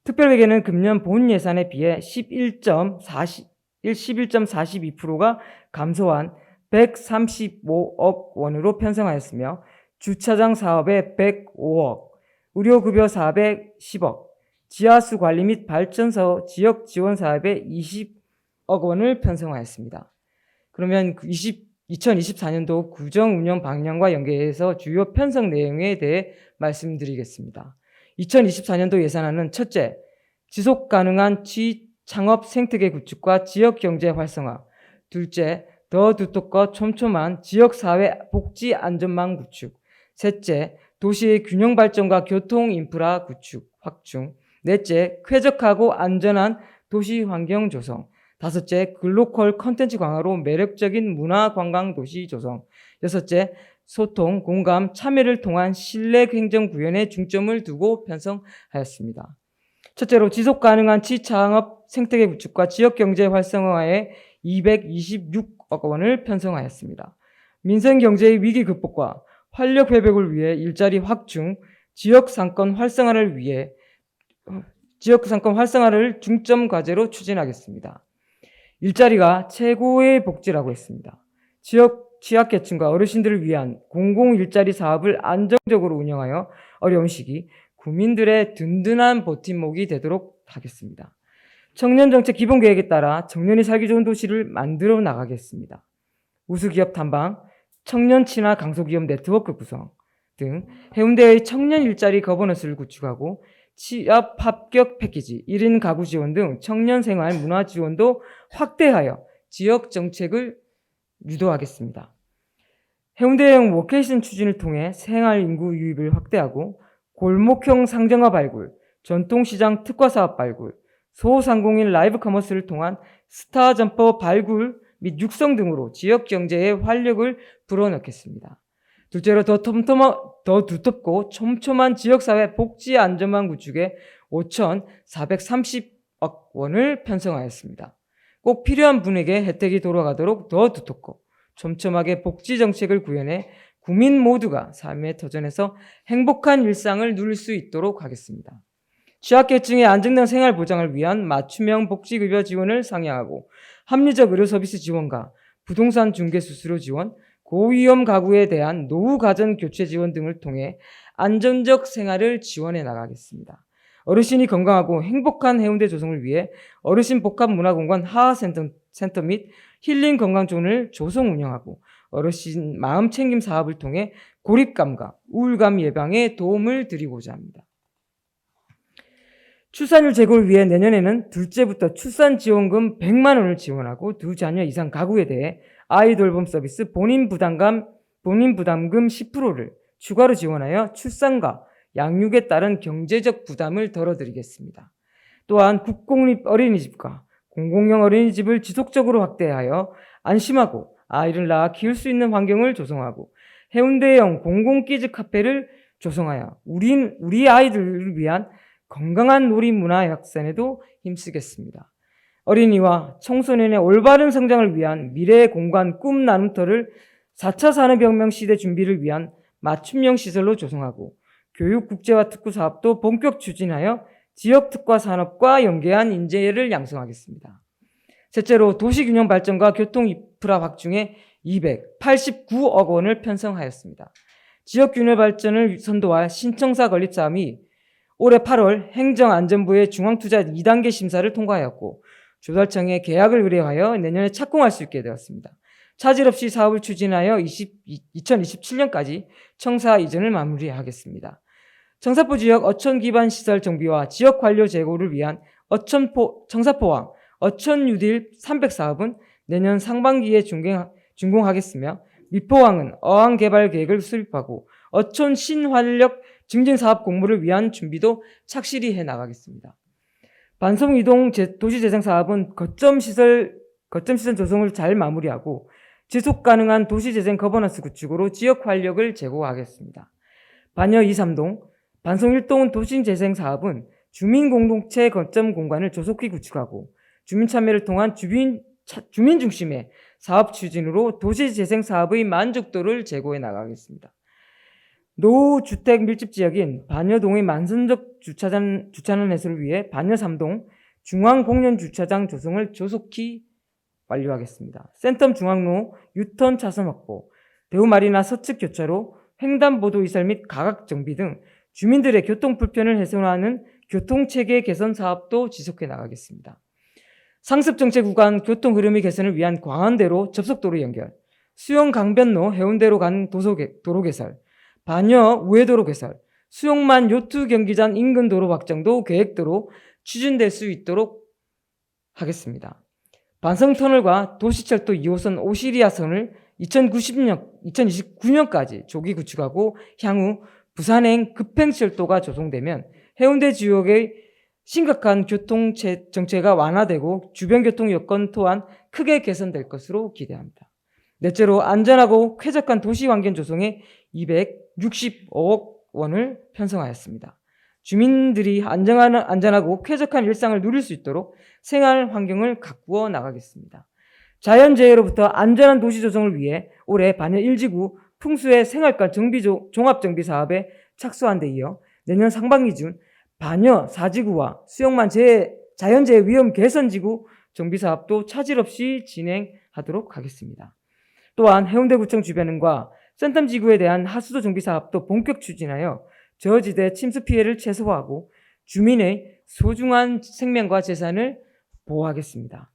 특별회계는 금년 본 예산에 비해 11.42%가 감소한 135억 원으로 편성하였으며 주차장 사업에 105억, 의료급여 사업에 10억, 지하수 관리 및 발전소 지역 지원 사업에 20억 원을 편성하였습니다. 그러면 2024년도 구정 운영 방향과 연계해서 주요 편성 내용에 대해 말씀드리겠습니다. 2024년도 예산안은 첫째, 지속 가능한 창업 생태계 구축과 지역 경제 활성화. 둘째, 더 두텁고 촘촘한 지역사회 복지 안전망 구축. 셋째, 도시의 균형 발전과 교통 인프라 구축, 확충. 넷째, 쾌적하고 안전한 도시 환경 조성. 다섯째, 글로컬 컨텐츠 강화로 매력적인 문화 관광 도시 조성. 여섯째, 소통, 공감, 참여를 통한 신뢰 행정 구현에 중점을 두고 편성하였습니다. 첫째로 지속 가능한 취창업 생태계 구축과 지역 경제 활성화에 226억 원을 편성하였습니다. 민생 경제의 위기 극복과 활력 회복을 위해 일자리 확충, 지역 상권 활성화를 중점 과제로 추진하겠습니다. 일자리가 최고의 복지라고 했습니다. 지역 취약계층과 어르신들을 위한 공공 일자리 사업을 안정적으로 운영하여 어려운 시기 국민들의 든든한 버팀목이 되도록 하겠습니다. 청년정책 기본계획에 따라 청년이 살기 좋은 도시를 만들어 나가겠습니다. 우수기업 탐방, 청년 친화 강소기업 네트워크 구성 등 해운대의 청년 일자리 거버넌스를 구축하고 취업 합격 패키지, 1인 가구 지원 등 청년 생활 문화 지원도 확대하여 지역 정책을 유도하겠습니다. 해운대형 워케이션 추진을 통해 생활 인구 유입을 확대하고 골목형 상점화 발굴, 전통시장 특화 사업 발굴, 소상공인 라이브 커머스를 통한 스타 점퍼 발굴 및 육성 등으로 지역 경제에 활력을 불어넣겠습니다. 둘째로 더 두텁고 촘촘한 지역사회 복지 안전망 구축에 5,430억 원을 편성하였습니다. 꼭 필요한 분에게 혜택이 돌아가도록 더 두텁고 촘촘하게 복지 정책을 구현해 국민 모두가 삶의 터전에서 행복한 일상을 누릴 수 있도록 하겠습니다. 취약계층의 안정된 생활 보장을 위한 맞춤형 복지급여 지원을 상향하고 합리적 의료 서비스 지원과 부동산 중개 수수료 지원, 고위험 가구에 대한 노후 가전 교체 지원 등을 통해 안전적 생활을 지원해 나가겠습니다. 어르신이 건강하고 행복한 해운대 조성을 위해 어르신 복합 문화공간 하하센터 및 힐링 건강존을 조성 운영하고 어르신 마음 챙김 사업을 통해 고립감과 우울감 예방에 도움을 드리고자 합니다. 출산율 제고를 위해 내년에는 둘째부터 출산 지원금 100만 원을 지원하고 두 자녀 이상 가구에 대해 아이 돌봄 서비스 본인 부담금 10%를 추가로 지원하여 출산과 양육에 따른 경제적 부담을 덜어드리겠습니다. 또한 국공립 어린이집과 공공형 어린이집을 지속적으로 확대하여 안심하고 아이를 낳아 키울 수 있는 환경을 조성하고 해운대형 공공키즈 카페를 조성하여 우리 아이들을 위한 건강한 놀이 문화 확산에도 힘쓰겠습니다. 어린이와 청소년의 올바른 성장을 위한 미래의 공간 꿈 나눔터를 4차 산업혁명 시대 준비를 위한 맞춤형 시설로 조성하고 교육 국제화 특구 사업도 본격 추진하여 지역 특화 산업과 연계한 인재를 양성하겠습니다. 셋째로 도시균형 발전과 교통 인프라 확충에 289억 원을 편성하였습니다. 지역 균형 발전을 선도할 신청사 건립 사업이 올해 8월 행정안전부의 중앙투자 2단계 심사를 통과하였고 조달청에 계약을 의뢰하여 내년에 착공할 수 있게 되었습니다. 차질 없이 사업을 추진하여 2027년까지 청사 이전을 마무리하겠습니다. 청사포 지역 어촌 기반 시설 정비와 지역 관료 제고를 위한 청사포항 어촌 뉴딜 300 사업은 내년 상반기에 준공하겠으며 미포항은 어항 개발 계획을 수립하고 어촌 신활력 증진 사업 공모를 위한 준비도 착실히 해 나가겠습니다. 반송 이동 도시재생 사업은 거점 시설 조성을 잘 마무리하고 지속 가능한 도시재생 거버넌스 구축으로 지역 활력을 제고하겠습니다. 반여 2, 3동, 반송 1동 도시재생 사업은 주민 공동체 거점 공간을 조속히 구축하고 주민 참여를 통한 주민 중심의 사업 추진으로 도시재생 사업의 만족도를 제고해 나가겠습니다. 노후주택 밀집 지역인 반여동의 만선적 주차장 해소를 위해 반여 3동 중앙공연주차장 조성을 조속히 완료하겠습니다. 센텀 중앙로 유턴 차선 확보, 대우마리나 서측 교차로 횡단보도 이설 및 가각 정비 등 주민들의 교통 불편을 해소하는 교통체계 개선 사업도 지속해 나가겠습니다. 상습정체 구간 교통 흐름의 개선을 위한 광안대로 접속도로 연결, 수영 강변로 해운대로 간 도로 개설, 반여 우회도로 개설, 수영만 요트 경기장 인근 도로 확장도 계획대로 추진될 수 있도록 하겠습니다. 반성터널과 도시철도 2호선 오시리아선을 2029년까지 조기 구축하고 향후 부산행 급행철도가 조성되면 해운대 지역의 심각한 교통 정체가 완화되고 주변 교통 여건 또한 크게 개선될 것으로 기대합니다. 넷째로 안전하고 쾌적한 도시 환경 조성에 265억 원을 편성하였습니다. 주민들이 안전하고 쾌적한 일상을 누릴 수 있도록 생활 환경을 가꾸어 나가겠습니다. 자연재해로부터 안전한 도시 조성을 위해 올해 반여 1지구 풍수의 생활권 종합정비 사업에 착수한 데 이어 내년 상반기 중 반여 4지구와 수영만 자연재해 위험 개선지구 정비 사업도 차질 없이 진행하도록 하겠습니다. 또한 해운대구청 주변과 센텀지구에 대한 하수도 정비 사업도 본격 추진하여 저지대 침수 피해를 최소화하고 주민의 소중한 생명과 재산을 보호하겠습니다.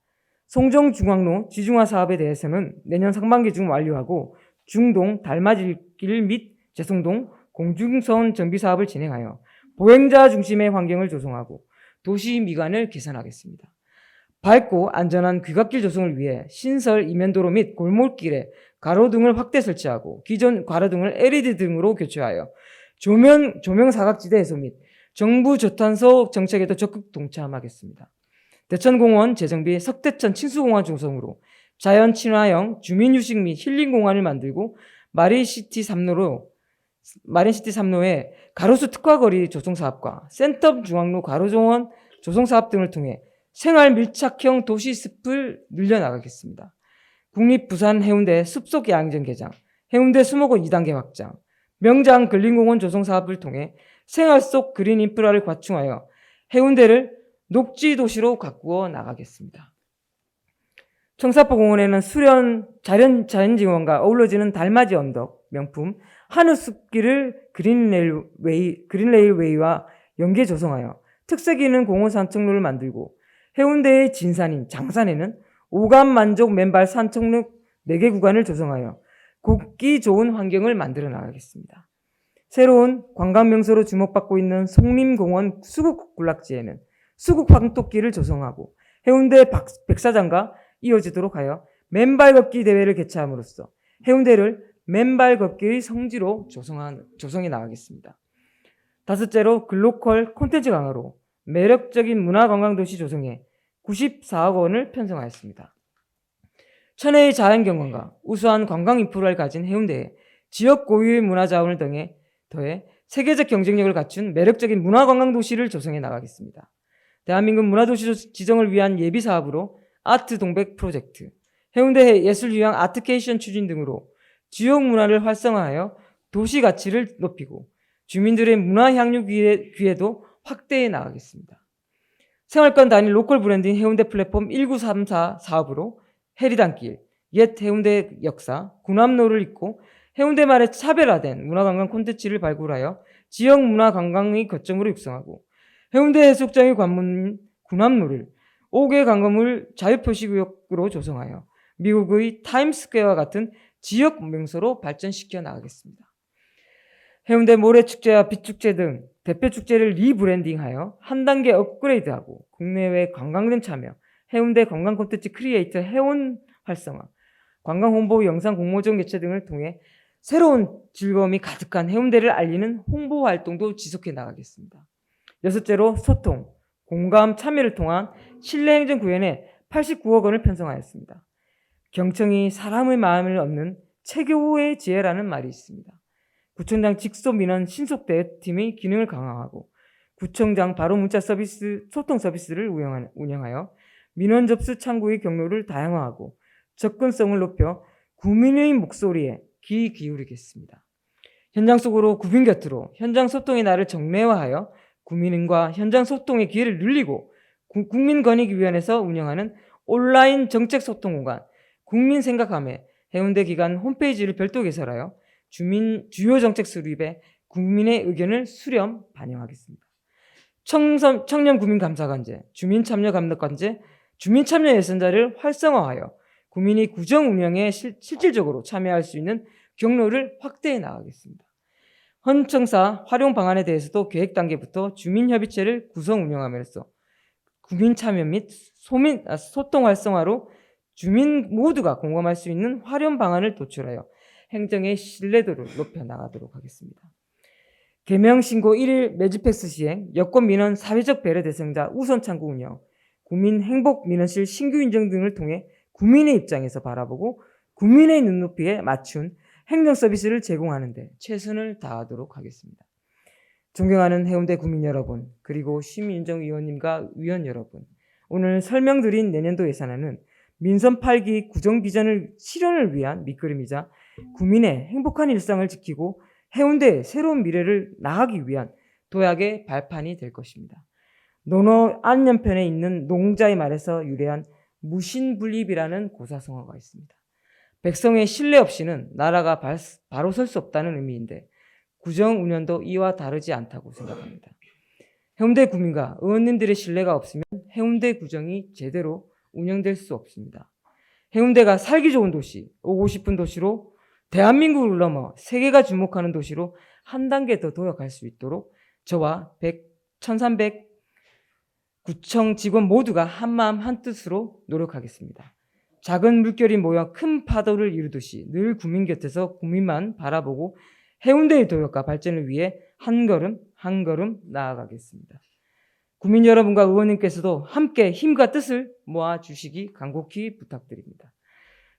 송정중앙로 지중화 사업에 대해서는 내년 상반기 중 완료하고 중동 달맞이길 및 제송동 공중선 정비 사업을 진행하여 보행자 중심의 환경을 조성하고 도시 미관을 개선하겠습니다. 밝고 안전한 귀갓길 조성을 위해 신설 이면도로 및 골목길에 가로등을 확대 설치하고 기존 가로등을 LED 등으로 교체하여 조명 사각지대 해소 및 정부 저탄소 정책에도 적극 동참하겠습니다. 대천공원 재정비 석대천 칭수공원 조성으로 자연 친화형 주민휴식 및 힐링 공간을 만들고 마린시티 3로의 가로수 특화거리 조성 사업과 센텀 중앙로 가로정원 조성 사업 등을 통해 생활 밀착형 도시 숲을 늘려나가겠습니다. 국립 부산 해운대 숲속 야영장 개장, 해운대 수목원 2단계 확장, 명장 근린공원 조성 사업을 통해 생활 속 그린 인프라를 갖충하여 해운대를 녹지 도시로 가꾸어 나가겠습니다. 청사포 공원에는 수련 자연지원과 어우러지는 달맞이 언덕 명품 한우숲길을 그린레일웨이와 연계 조성하여 특색 있는 공원 산책로를 만들고 해운대의 진산인 장산에는 오감 만족 맨발 산책로 4개 구간을 조성하여 걷기 좋은 환경을 만들어 나가겠습니다. 새로운 관광명소로 주목받고 있는 송림공원 수국군락지에는 수국 황토길을 조성하고 해운대 백사장과 이어지도록 하여 맨발 걷기 대회를 개최함으로써 해운대를 맨발 걷기의 성지로 조성해 나가겠습니다. 다섯째로 글로컬 콘텐츠 강화로 매력적인 문화관광도시 조성에 94억 원을 편성하였습니다. 천혜의 자연경관과 우수한 관광 인프라를 가진 해운대에 지역 고유의 문화자원을 더해 세계적 경쟁력을 갖춘 매력적인 문화관광도시를 조성해 나가겠습니다. 대한민국 문화도시 지정을 위한 예비사업으로 아트 동백 프로젝트, 해운대 예술휴양 아트케이션 추진 등으로 지역 문화를 활성화하여 도시 가치를 높이고 주민들의 문화 향유 기회도 확대해 나가겠습니다. 생활권 단위 로컬 브랜딩 해운대 플랫폼 1934 사업으로 해리단길, 옛 해운대 역사, 군함로를 잇고 해운대말의 차별화된 문화관광 콘텐츠를 발굴하여 지역 문화관광의 거점으로 육성하고 해운대 해수욕장의 관문인 군함로를 5개 관광물 자유표시구역으로 조성하여 미국의 타임스퀘어와 같은 지역 명소로 발전시켜 나가겠습니다. 해운대 모래축제와 빛축제 등 대표 축제를 리브랜딩하여 한 단계 업그레이드하고 국내외 관광등 참여, 해운대 관광 콘텐츠 크리에이터 해운 활성화, 관광 홍보 영상 공모전 개최 등을 통해 새로운 즐거움이 가득한 해운대를 알리는 홍보 활동도 지속해 나가겠습니다. 여섯째로 소통, 공감, 참여를 통한 신뢰행정 구현에 89억 원을 편성하였습니다. 경청이 사람의 마음을 얻는 최고의 지혜라는 말이 있습니다. 구청장 직속 민원 신속 대응팀의 기능을 강화하고 구청장 바로 문자 서비스, 소통 서비스를 운영하여 민원 접수 창구의 경로를 다양화하고 접근성을 높여 국민의 목소리에 귀 기울이겠습니다. 현장 속으로 국민 곁으로 현장 소통의 날을 정례화하여 국민과 현장 소통의 기회를 늘리고 국민권익위원회에서 운영하는 온라인 정책 소통 공간 국민 생각함에 해운대 기관 홈페이지를 별도 개설하여 주요 정책 수립에 국민의 의견을 수렴 반영하겠습니다. 청년 국민 감사관제, 주민 참여 감독관제, 주민 참여 예선자를 활성화하여 국민이 구정 운영에 실질적으로 참여할 수 있는 경로를 확대해 나가겠습니다. 헌청사 활용 방안에 대해서도 계획 단계부터 주민협의체를 구성 운영함으로써 국민 참여 및 소통 활성화로 주민 모두가 공감할 수 있는 활용 방안을 도출하여 행정의 신뢰도를 높여 나가도록 하겠습니다. 개명 신고 1일 매주팩스 시행, 여권 민원 사회적 배려 대상자 우선 창구 운영, 국민 행복 민원실 신규 인정 등을 통해 국민의 입장에서 바라보고 국민의 눈높이에 맞춘 행정 서비스를 제공하는 데 최선을 다하도록 하겠습니다. 존경하는 해운대 구민 여러분, 그리고 심인정위원님과 위원 여러분, 오늘 설명드린 내년도 예산안은 민선 8기 구정 비전을 실현을 위한 밑거름이자 국민의 행복한 일상을 지키고 해운대의 새로운 미래를 나가기 위한 도약의 발판이 될 것입니다. 논어 안연편에 있는 농자의 말에서 유래한 무신분립이라는 고사성어가 있습니다. 백성의 신뢰 없이는 나라가 바로 설 수 없다는 의미인데 구정 운영도 이와 다르지 않다고 생각합니다. 해운대 구민과 의원님들의 신뢰가 없으면 해운대 구정이 제대로 운영될 수 없습니다. 해운대가 살기 좋은 도시, 오고 싶은 도시로 대한민국을 넘어 세계가 주목하는 도시로 한 단계 더 도약할 수 있도록 저와 1300 구청 직원 모두가 한마음 한뜻으로 노력하겠습니다. 작은 물결이 모여 큰 파도를 이루듯이 늘 국민 곁에서 국민만 바라보고 해운대의 도약과 발전을 위해 한 걸음 한 걸음 나아가겠습니다. 국민 여러분과 의원님께서도 함께 힘과 뜻을 모아주시기 간곡히 부탁드립니다.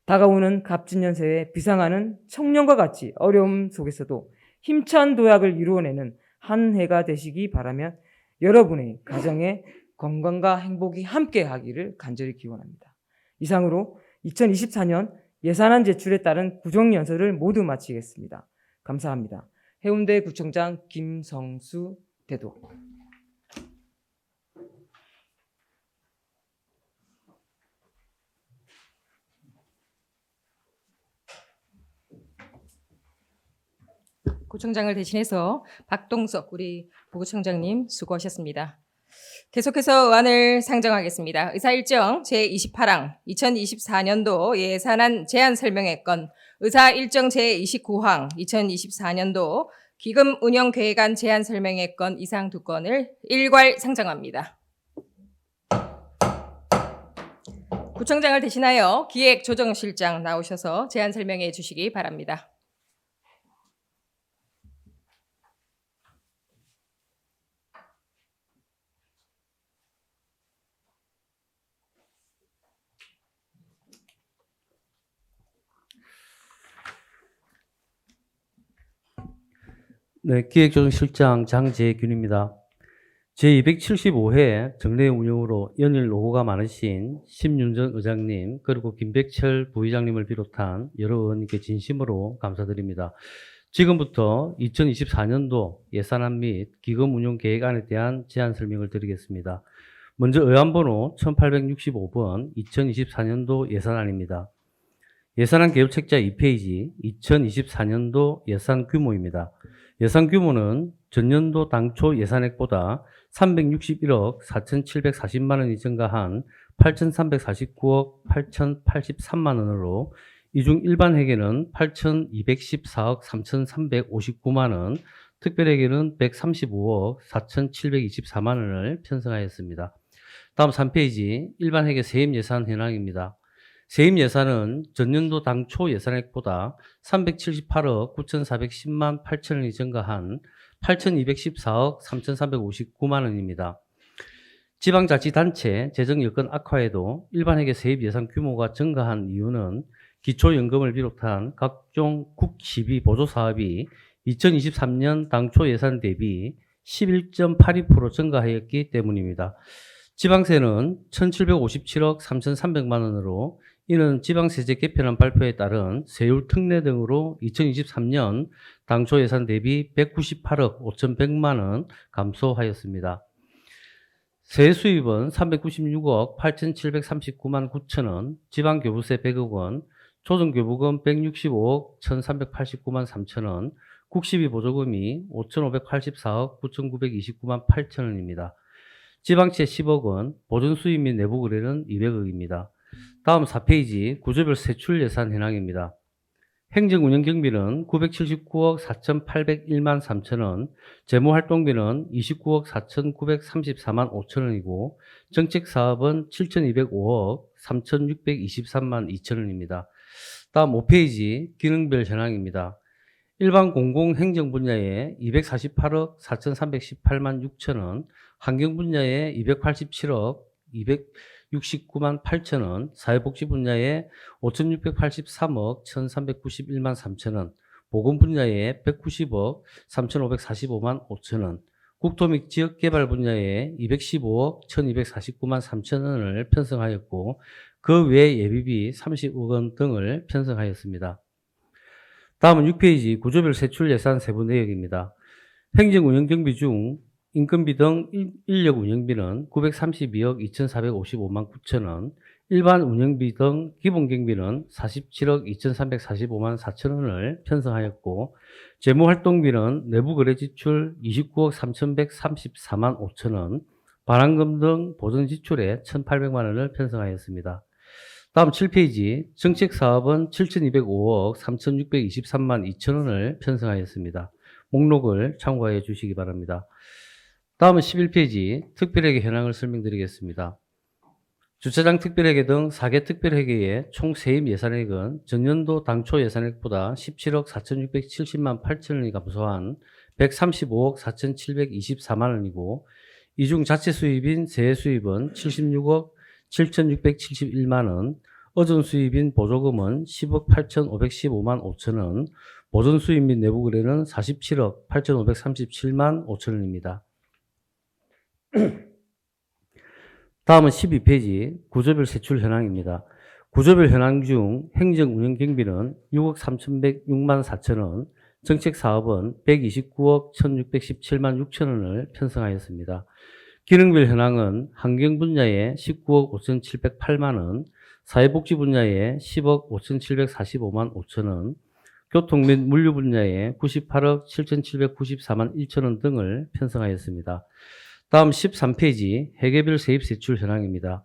다가오는 갑진년새에 비상하는 청년과 같이 어려움 속에서도 힘찬 도약을 이루어내는 한 해가 되시기 바라며 여러분의 가정의 건강과 행복이 함께 하기를 간절히 기원합니다. 이상으로 2024년 예산안 제출에 따른 구정연설을 모두 마치겠습니다. 감사합니다. 해운대 구청장 김성수 대도. 구청장을 대신해서 박동석 우리 부구청장님 수고하셨습니다. 계속해서 의안을 상정하겠습니다. 의사일정 제28항 2024년도 예산안 제안 설명의 건, 의사일정 제29항 2024년도 기금 운영 계획안 제안 설명의 건 이상 두 건을 일괄 상정합니다. 구청장을 대신하여 기획조정실장 나오셔서 제안 설명해 주시기 바랍니다. 네, 기획조정실장 장재균입니다. 제275회 정례 운영으로 연일 노고가 많으신 심윤정 의장님, 그리고 김백철 부의장님을 비롯한 여러 의원님께 진심으로 감사드립니다. 지금부터 2024년도 예산안 및 기금 운용 계획안에 대한 제안 설명을 드리겠습니다. 먼저 의안번호 1865번 2024년도 예산안입니다. 예산안 개요책자 2페이지 2024년도 예산 규모입니다. 예산 규모는 전년도 당초 예산액보다 361억 4,740만 원이 증가한 8,349억 8,083만 원으로, 이중 일반 회계는 8,214억 3,359만 원, 특별회계는 135억 4,724만 원을 편성하였습니다. 다음 3페이지 일반 회계 세입 예산 현황입니다. 세입 예산은 전년도 당초 예산액보다 378억 9,410만 8천 원이 증가한 8,214억 3,359만 원입니다. 지방자치단체 재정 여건 악화에도 일반회계 세입 예산 규모가 증가한 이유는 기초연금을 비롯한 각종 국시비 보조 사업이 2023년 당초 예산 대비 11.82% 증가하였기 때문입니다. 지방세는 1,757억 3,300만 원으로, 이는 지방세제 개편안 발표에 따른 세율 특례 등으로 2023년 당초 예산 대비 198억 5,100만 원 감소하였습니다. 세액 수입은 396억 8,739만 9천 원, 지방교부세 100억 원, 조정교부금 165억 1,389만 3천 원, 국시비 보조금이 5,584억 9,929만 8천 원입니다. 지방채 10억 원, 보존수입 및 내부거래는 200억입니다. 다음 4페이지 구조별 세출 예산 현황입니다. 행정운영경비는 979억 4,801만 3천 원, 재무활동비는 29억 4,934만 5천 원이고, 정책사업은 7,205억 3,623만 2천 원입니다. 다음 5페이지 기능별 현황입니다. 일반 공공행정 분야에 248억 4,318만 6천 원, 환경 분야에 287억 269만 8천 원, 사회복지 분야에 5,683억 1,391만 3천 원, 보건 분야에 190억 3,545만 5천 원, 국토 및 지역개발 분야에 215억 1,249만 3천 원을 편성하였고, 그 외 예비비 30억 원 등을 편성하였습니다. 다음은 6페이지 구조별 세출 예산 세부 내역입니다. 행정운영경비 중 인건비 등 인력 운영비는 932억 2,455만 9천 원, 일반 운영비 등 기본경비는 47억 2,345만 4천 원을 편성하였고, 재무활동비는 내부거래 지출 29억 3,134만 5천 원, 반환금 등 보전 지출에 1,800만 원을 편성하였습니다. 다음 7페이지 정책사업은 7,205억 3,623만 2천 원을 편성하였습니다. 목록을 참고해 주시기 바랍니다. 다음은 11페이지 특별회계 현황을 설명드리겠습니다. 주차장 특별회계 등 4개 특별회계의 총 세입 예산액은 전년도 당초 예산액보다 17억 4,670만 8천 원이 감소한 135억 4,724만 원이고, 이중 자체 수입인 세액 수입은 76억 7,671만 원, 어전 수입인 보조금은 10억 8,515만 5천 원, 보전 수입 및 내부 거래는 47억 8,537만 5천 원입니다. 다음은 12페이지 구조별 세출 현황입니다. 구조별 현황 중 행정운영경비는 6억 3,106만 4천 원, 정책사업은 129억 1,617만 6천 원을 편성하였습니다. 기능별 현황은 환경 분야에 19억 5,708만 원, 사회복지 분야에 10억 5,745만 5천 원, 교통 및 물류 분야에 98억 7,794만 1천 원 등을 편성하였습니다. 다음 13페이지 회계별 세입 세출 현황입니다.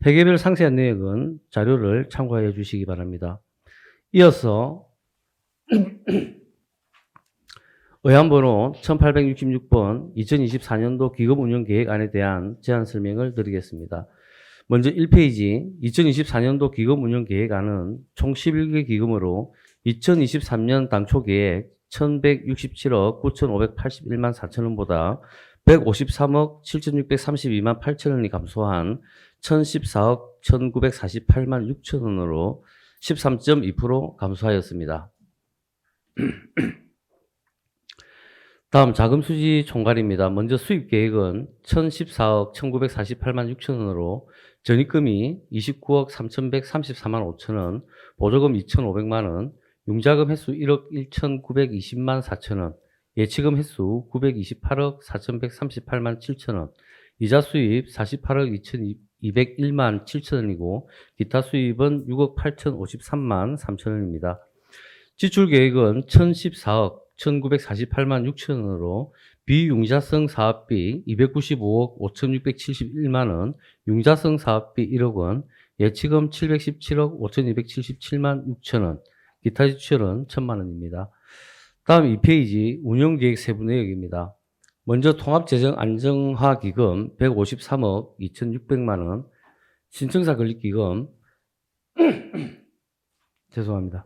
회계별 상세한 내역은 자료를 참고하여 주시기 바랍니다. 이어서 의안번호 1866번 2024년도 기금운영계획안에 대한 제안 설명을 드리겠습니다. 먼저 1페이지 2024년도 기금운영계획안은 총 11개 기금으로 2023년 당초 계획 1167억 9581만 4천원보다 153억 7632만 8천원이 감소한 1014억 1948만 6천원으로 13.2% 감소하였습니다. 다음 자금수지 총괄입니다. 먼저 수입계획은 1014억 1948만 6천원으로 전입금이 29억 3134만 5천원, 보조금 2,500만원, 융자금 횟수 1억 1,920만 4천원, 예치금 횟수 928억 4,138만 7천원, 이자 수입 48억 2,201만 7천원이고 기타 수입은 6억 8,053만 3천원입니다. 지출계획은 1,014억 1,948만 6천원으로 비융자성 사업비 295억 5,671만원, 융자성 사업비 1억원, 예치금 717억 5,277만 6천원, 기타 지출은 1,000만원입니다. 다음 2페이지 운영계획 세부 내역입니다. 먼저 통합재정안정화기금 153억 2,600만원, 신청사 건립기금 죄송합니다.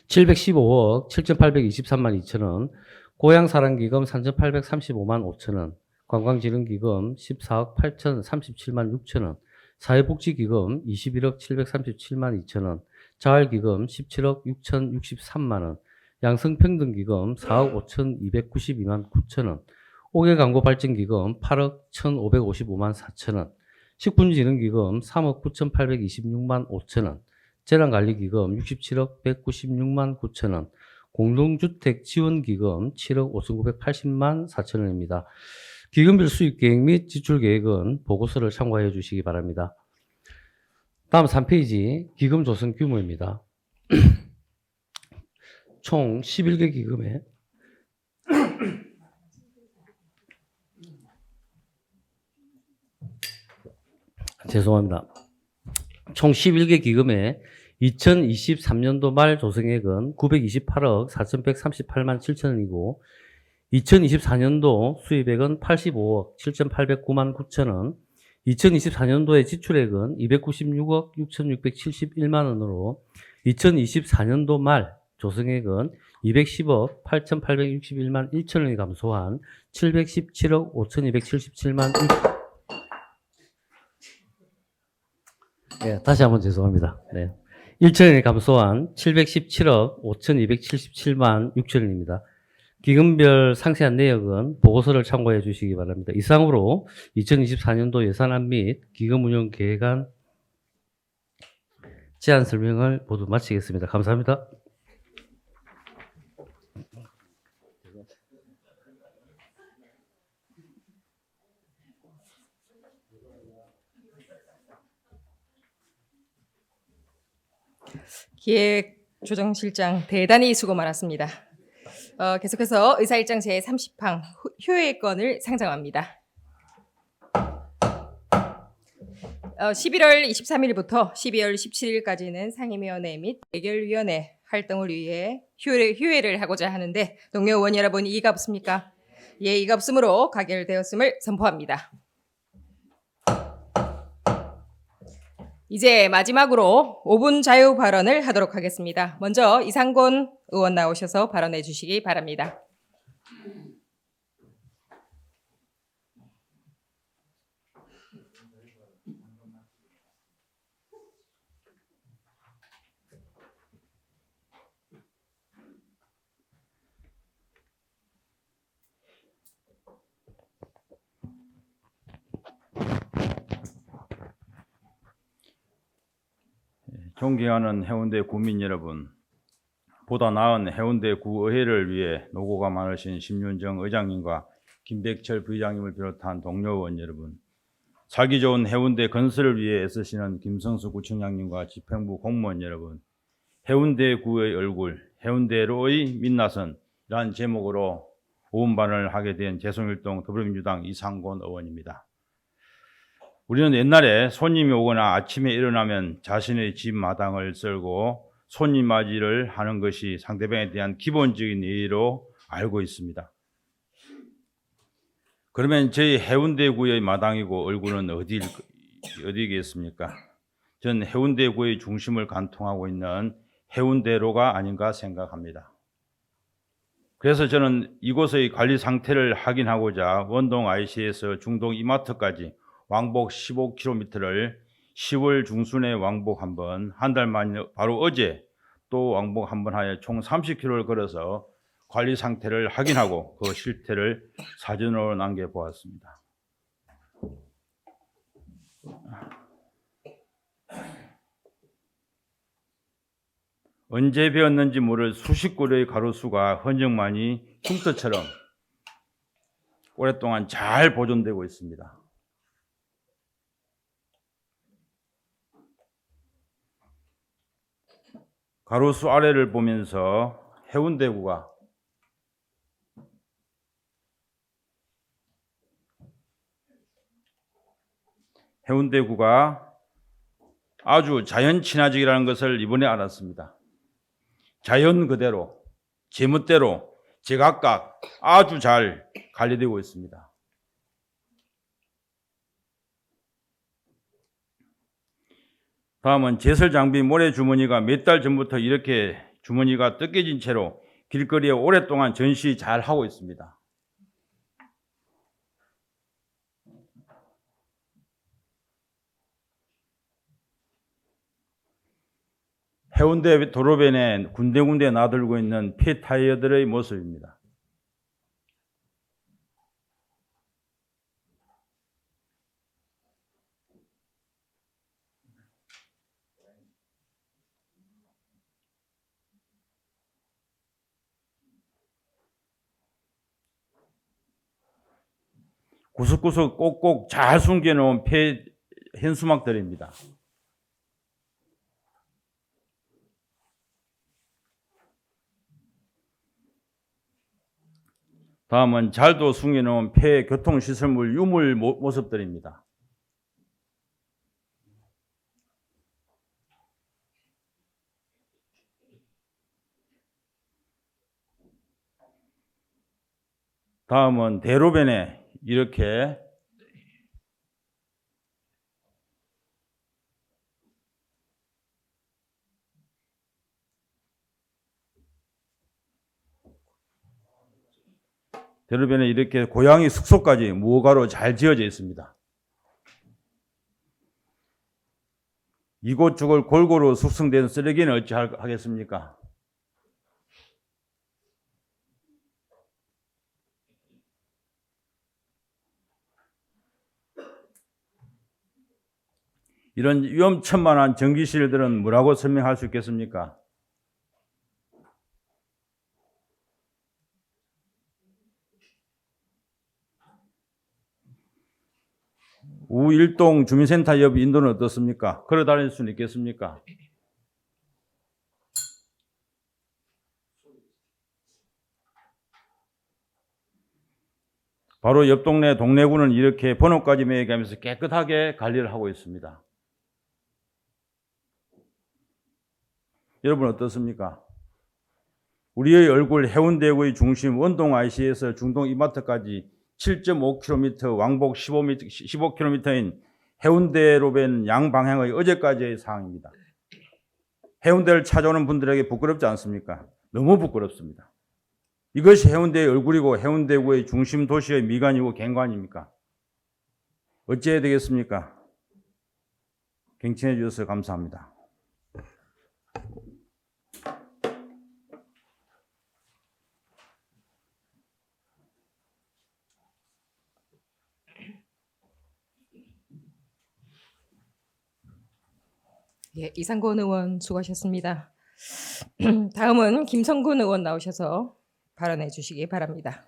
715억 7,823만 2천원, 고향사랑기금 3,835만 5천원, 관광지능기금 14억 8,037만 6천원, 사회복지기금 21억 737만 2천원, 자활기금 17억 6,063만원, 양성평등기금 4억 5,292만 9천원, 옥외광고발전기금 8억 1,555만 4천원, 식품진흥기금 3억 9,826만 5천원, 재난관리기금 67억 196만 9천원, 공동주택지원기금 7억 5,980만 4천원입니다. 기금별 수입계획 및 지출계획은 보고서를 참고해 주시기 바랍니다. 다음 3페이지 기금 조성 규모입니다. 총 11개 기금에 죄송합니다. 총 11개 기금에 2023년도 말 조성액은 928억 4,138만 7천원이고 2024년도 수입액은 85억 7,809만 9천원, 2024년도의 지출액은 296억 6,671만 원으로 2024년도 말 조성액은 210억 8,861만 1천원이 감소한 717억 5,277만 다시 한번 죄송합니다. 1천원이 감소한 717억 5,277만 6천원입니다. 기금별 상세한 내역은 보고서를 참고해 주시기 바랍니다. 이상으로 2024년도 예산안 및 기금운용 계획안 제안 설명을 모두 마치겠습니다. 감사합니다. 기획조정실장 대단히 수고 많았습니다. 계속해서 의사일정 제30항 효액권을 상정합니다. 11월 23일부터 12월 17일까지는 상임위원회 및 예결위원회 활동을 위해 휴회를 하고자 하는데 동료 의원 여러분 이의가 없습니까? 예, 이의가 없으므로 가결되었음을 선포합니다. 이제 마지막으로 5분 자유 발언을 하도록 하겠습니다. 먼저 이상곤 의원 나오셔서 발언해 주시기 바랍니다. 존경하는 해운대 구민 여러분, 보다 나은 해운대 구의회를 위해 노고가 많으신 심윤정 의장님과 김백철 부의장님을 비롯한 동료 의원 여러분, 살기 좋은 해운대 건설을 위해 애쓰시는 김성수 구청장님과 집행부 공무원 여러분, 해운대 구의 얼굴, 해운대로의 민낯은 이란 제목으로 오운반을 하게 된 재송일동 더불어민주당 이상곤 의원입니다. 우리는 옛날에 손님이 오거나 아침에 일어나면 자신의 집 마당을 썰고 손님 맞이를 하는 것이 상대방에 대한 기본적인 예의로 알고 있습니다. 그러면 저희 해운대구의 마당이고 얼굴은 어디겠습니까? 전 해운대구의 중심을 관통하고 있는 해운대로가 아닌가 생각합니다. 그래서 저는 이곳의 관리 상태를 확인하고자 원동 IC에서 중동 이마트까지 왕복 15km를 10월 중순에 왕복 한 번, 한 달 만에 바로 어제 또 왕복 한 번 하여 총 30km를 걸어서 관리 상태를 확인하고 그 실태를 사진으로 남겨보았습니다. 언제 배웠는지 모를 수십 그루의 가로수가 흔적만이 흉터처럼 오랫동안 잘 보존되고 있습니다. 가로수 아래를 보면서 해운대구가 아주 자연 친화적이라는 것을 이번에 알았습니다. 자연 그대로, 제멋대로, 제각각 아주 잘 관리되고 있습니다. 다음은 제설 장비 모래 주머니가 몇 달 전부터 이렇게 주머니가 뜯겨진 채로 길거리에 오랫동안 전시 잘 하고 있습니다. 해운대 도로변에 군데군데 나들고 있는 폐타이어들의 모습입니다. 구석구석 꼭꼭 잘 숨겨놓은 폐 현수막들입니다. 다음은 잘도 숨겨놓은 폐 교통시설물 유물 모습들입니다. 다음은 대로변에 이렇게 고양이 숙소까지 무허가로 잘 지어져 있습니다. 이곳저곳 골고루 숙성된 쓰레기는 어찌 하겠습니까? 이런 위험천만한 전기실들은 뭐라고 설명할 수 있겠습니까? 우일동 주민센터 옆 인도는 어떻습니까? 걸어 다닐 수는 있겠습니까? 바로 옆 동네 동래구는 이렇게 번호까지 매겨가면서 깨끗하게 관리를 하고 있습니다. 여러분 어떻습니까? 우리의 얼굴 해운대구의 중심 원동 IC에서 중동 이마트까지 7.5km 왕복 15km인 해운대로변 양방향의 어제까지의 상황입니다. 해운대를 찾아오는 분들에게 부끄럽지 않습니까? 너무 부끄럽습니다. 이것이 해운대의 얼굴이고 해운대구의 중심 도시의 미관이고 경관입니까? 어찌해야 되겠습니까? 경청해 주셔서 감사합니다. 예, 이상곤 의원 수고하셨습니다. 다음은 김성군 의원 나오셔서 발언해 주시기 바랍니다.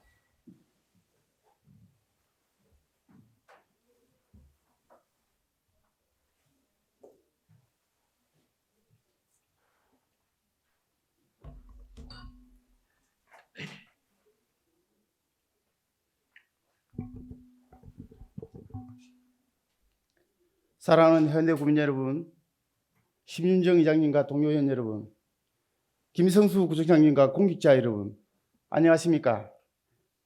사랑하는 해운대 구민 여러분, 심윤정 의장님과 동료 의원 여러분, 김성수 구청장님과 공직자 여러분, 안녕하십니까?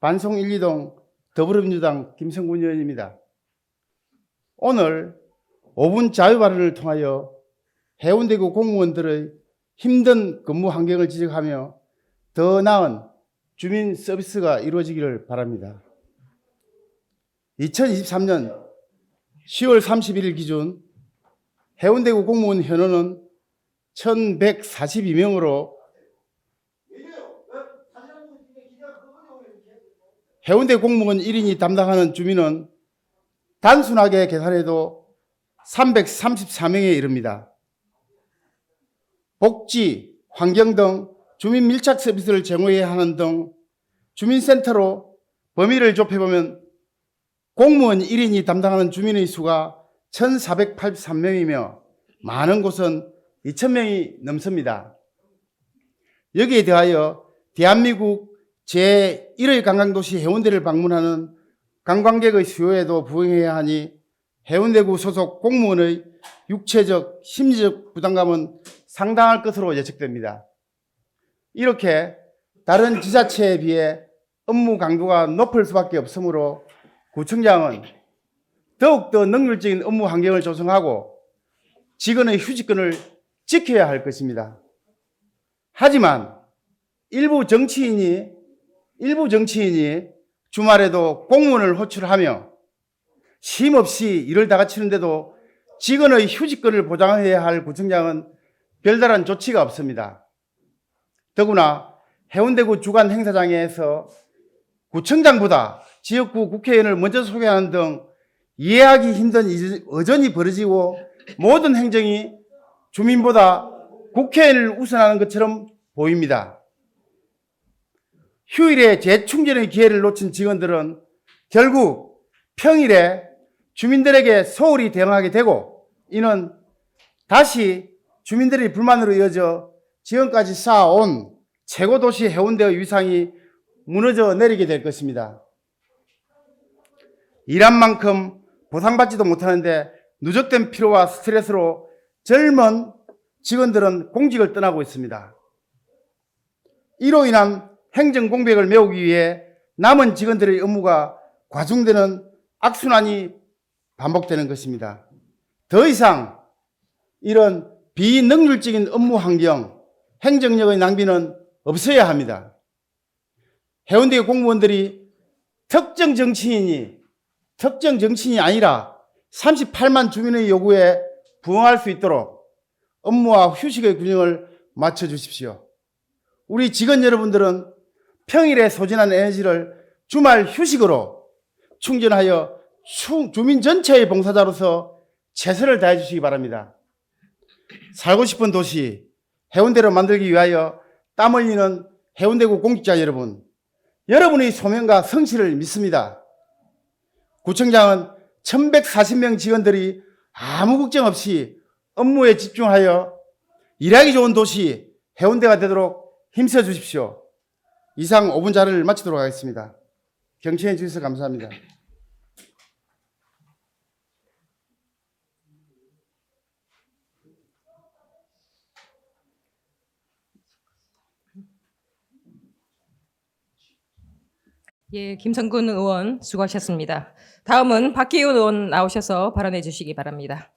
반송 1, 2동 더불어민주당 김성군 의원입니다. 오늘 5분 자유발언을 통하여 해운대구 공무원들의 힘든 근무 환경을 지적하며 더 나은 주민 서비스가 이루어지기를 바랍니다. 2023년 10월 31일 기준 해운대구 공무원 현원은 1,142명으로 해운대 공무원 1인이 담당하는 주민은 단순하게 계산해도 334명에 이릅니다. 복지, 환경 등 주민 밀착 서비스를 제공해야 하는 등 주민센터로 범위를 좁혀보면 공무원 1인이 담당하는 주민의 수가 1,483명이며 많은 곳은 2,000명이 넘습니다. 여기에 대하여 대한민국 제1의 관광도시 해운대를 방문하는 관광객의 수요에도 부응해야 하니 해운대구 소속 공무원의 육체적, 심리적 부담감은 상당할 것으로 예측됩니다. 이렇게 다른 지자체에 비해 업무 강도가 높을 수밖에 없으므로 구청장은 더욱더 능률적인 업무 환경을 조성하고 직원의 휴직권을 지켜야 할 것입니다. 하지만 일부 정치인이 주말에도 공무원을 호출하며 쉼없이 일을 다그치는데도 직원의 휴직권을 보장해야 할 구청장은 별다른 조치가 없습니다. 더구나 해운대구 주간 행사장에서 구청장보다 지역구 국회의원을 먼저 소개하는 등 이해하기 힘든 어전이 벌어지고 모든 행정이 주민보다 국회의원을 우선하는 것처럼 보입니다. 휴일에 재충전의 기회를 놓친 직원들은 결국 평일에 주민들에게 소홀히 대응하게 되고 이는 다시 주민들의 불만으로 이어져 지금까지 쌓아온 최고도시 해운대의 위상이 무너져 내리게 될 것입니다. 일한 만큼 보상받지도 못하는데 누적된 피로와 스트레스로 젊은 직원들은 공직을 떠나고 있습니다. 이로 인한 행정 공백을 메우기 위해 남은 직원들의 업무가 과중되는 악순환이 반복되는 것입니다. 더 이상 이런 비능률적인 업무 환경, 행정력의 낭비는 없어야 합니다. 해운대 공무원들이 특정 정치인이 아니라 38만 주민의 요구에 부응할 수 있도록 업무와 휴식의 균형을 맞춰주십시오. 우리 직원 여러분들은 평일에 소진한 에너지를 주말 휴식으로 충전하여 주민 전체의 봉사자로서 최선을 다해 주시기 바랍니다. 살고 싶은 도시 해운대로 만들기 위하여 땀 흘리는 해운대구 공직자 여러분, 여러분의 소명과 성실을 믿습니다. 구청장은 1,140명 직원들이 아무 걱정 없이 업무에 집중하여 일하기 좋은 도시 해운대가 되도록 힘써 주십시오. 이상 5분 자료를 마치도록 하겠습니다. 경청해 주셔서 감사합니다. 예, 김성군 의원 수고하셨습니다. 다음은 박기훈 의원 나오셔서 발언해 주시기 바랍니다.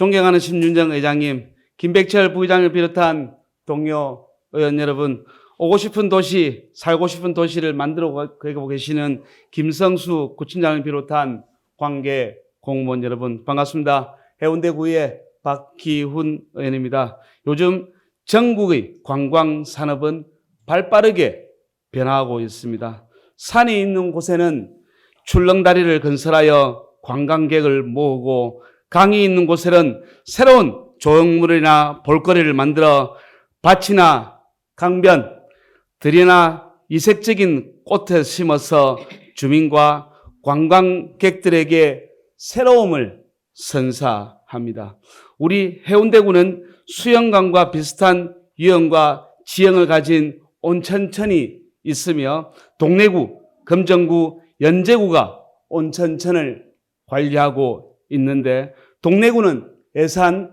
존경하는 심윤정 의장님, 김백철 부의장을 비롯한 동료 의원 여러분, 오고 싶은 도시, 살고 싶은 도시를 만들어 가고 계시는 김성수 구청장을 비롯한 관계 공무원 여러분, 반갑습니다. 해운대구의 박기훈 의원입니다. 요즘 전국의 관광산업은 발빠르게 변화하고 있습니다. 산이 있는 곳에는 출렁다리를 건설하여 관광객을 모으고 강이 있는 곳에는 새로운 조형물이나 볼거리를 만들어 밭이나 강변, 들이나 이색적인 꽃을 심어서 주민과 관광객들에게 새로움을 선사합니다. 우리 해운대구는 수영강과 비슷한 유형과 지형을 가진 온천천이 있으며 동래구, 금정구, 연제구가 온천천을 관리하고 있는데 동래구는 예산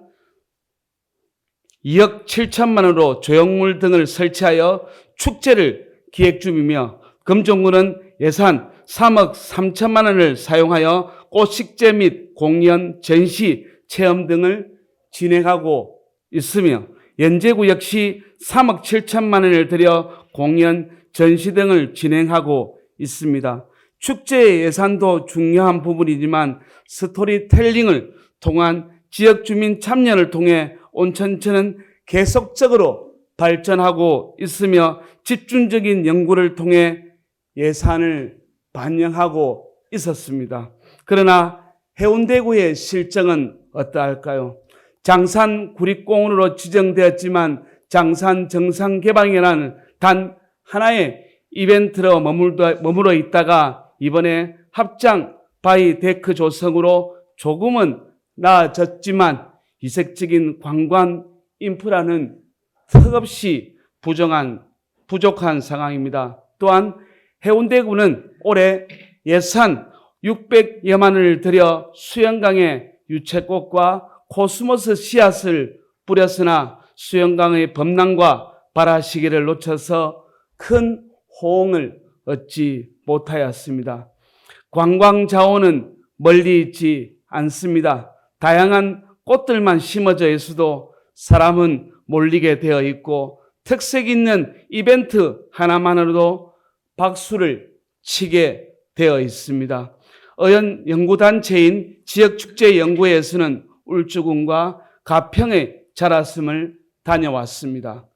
2억 7천만 원으로 조형물 등을 설치하여 축제를 기획 중이며 금정구는 예산 3억 3천만 원을 사용하여 꽃식제 및 공연, 전시, 체험 등을 진행하고 있으며 연제구 역시 3억 7천만 원을 들여 공연, 전시 등을 진행하고 있습니다. 축제의 예산도 중요한 부분이지만 스토리텔링을 통한 지역 주민 참여를 통해 온천천은 계속적으로 발전하고 있으며 집중적인 연구를 통해 예산을 반영하고 있었습니다. 그러나 해운대구의 실정은 어떠할까요? 장산 구립공원으로 지정되었지만 장산 정상개방이라는 단 하나의 이벤트로 머물러 있다가 이번에 합장 바이 데크 조성으로 조금은 나아졌지만 이색적인 관광 인프라는 턱없이 부족한 상황입니다. 또한 해운대구는 올해 예산 600여만 원을 들여 수영강에 유채꽃과 코스모스 씨앗을 뿌렸으나 수영강의 범람과 발화 시기를 놓쳐서 큰 호응을 얻지 못하였습니다. 관광 자원은 멀리 있지 않습니다. 다양한 꽃들만 심어져 있어도 사람은 몰리게 되어 있고 특색 있는 이벤트 하나만으로도 박수를 치게 되어 있습니다. 어연 연구단체인 지역축제연구회에서는 울주군과 가평에 자랐음을 다녀왔습니다.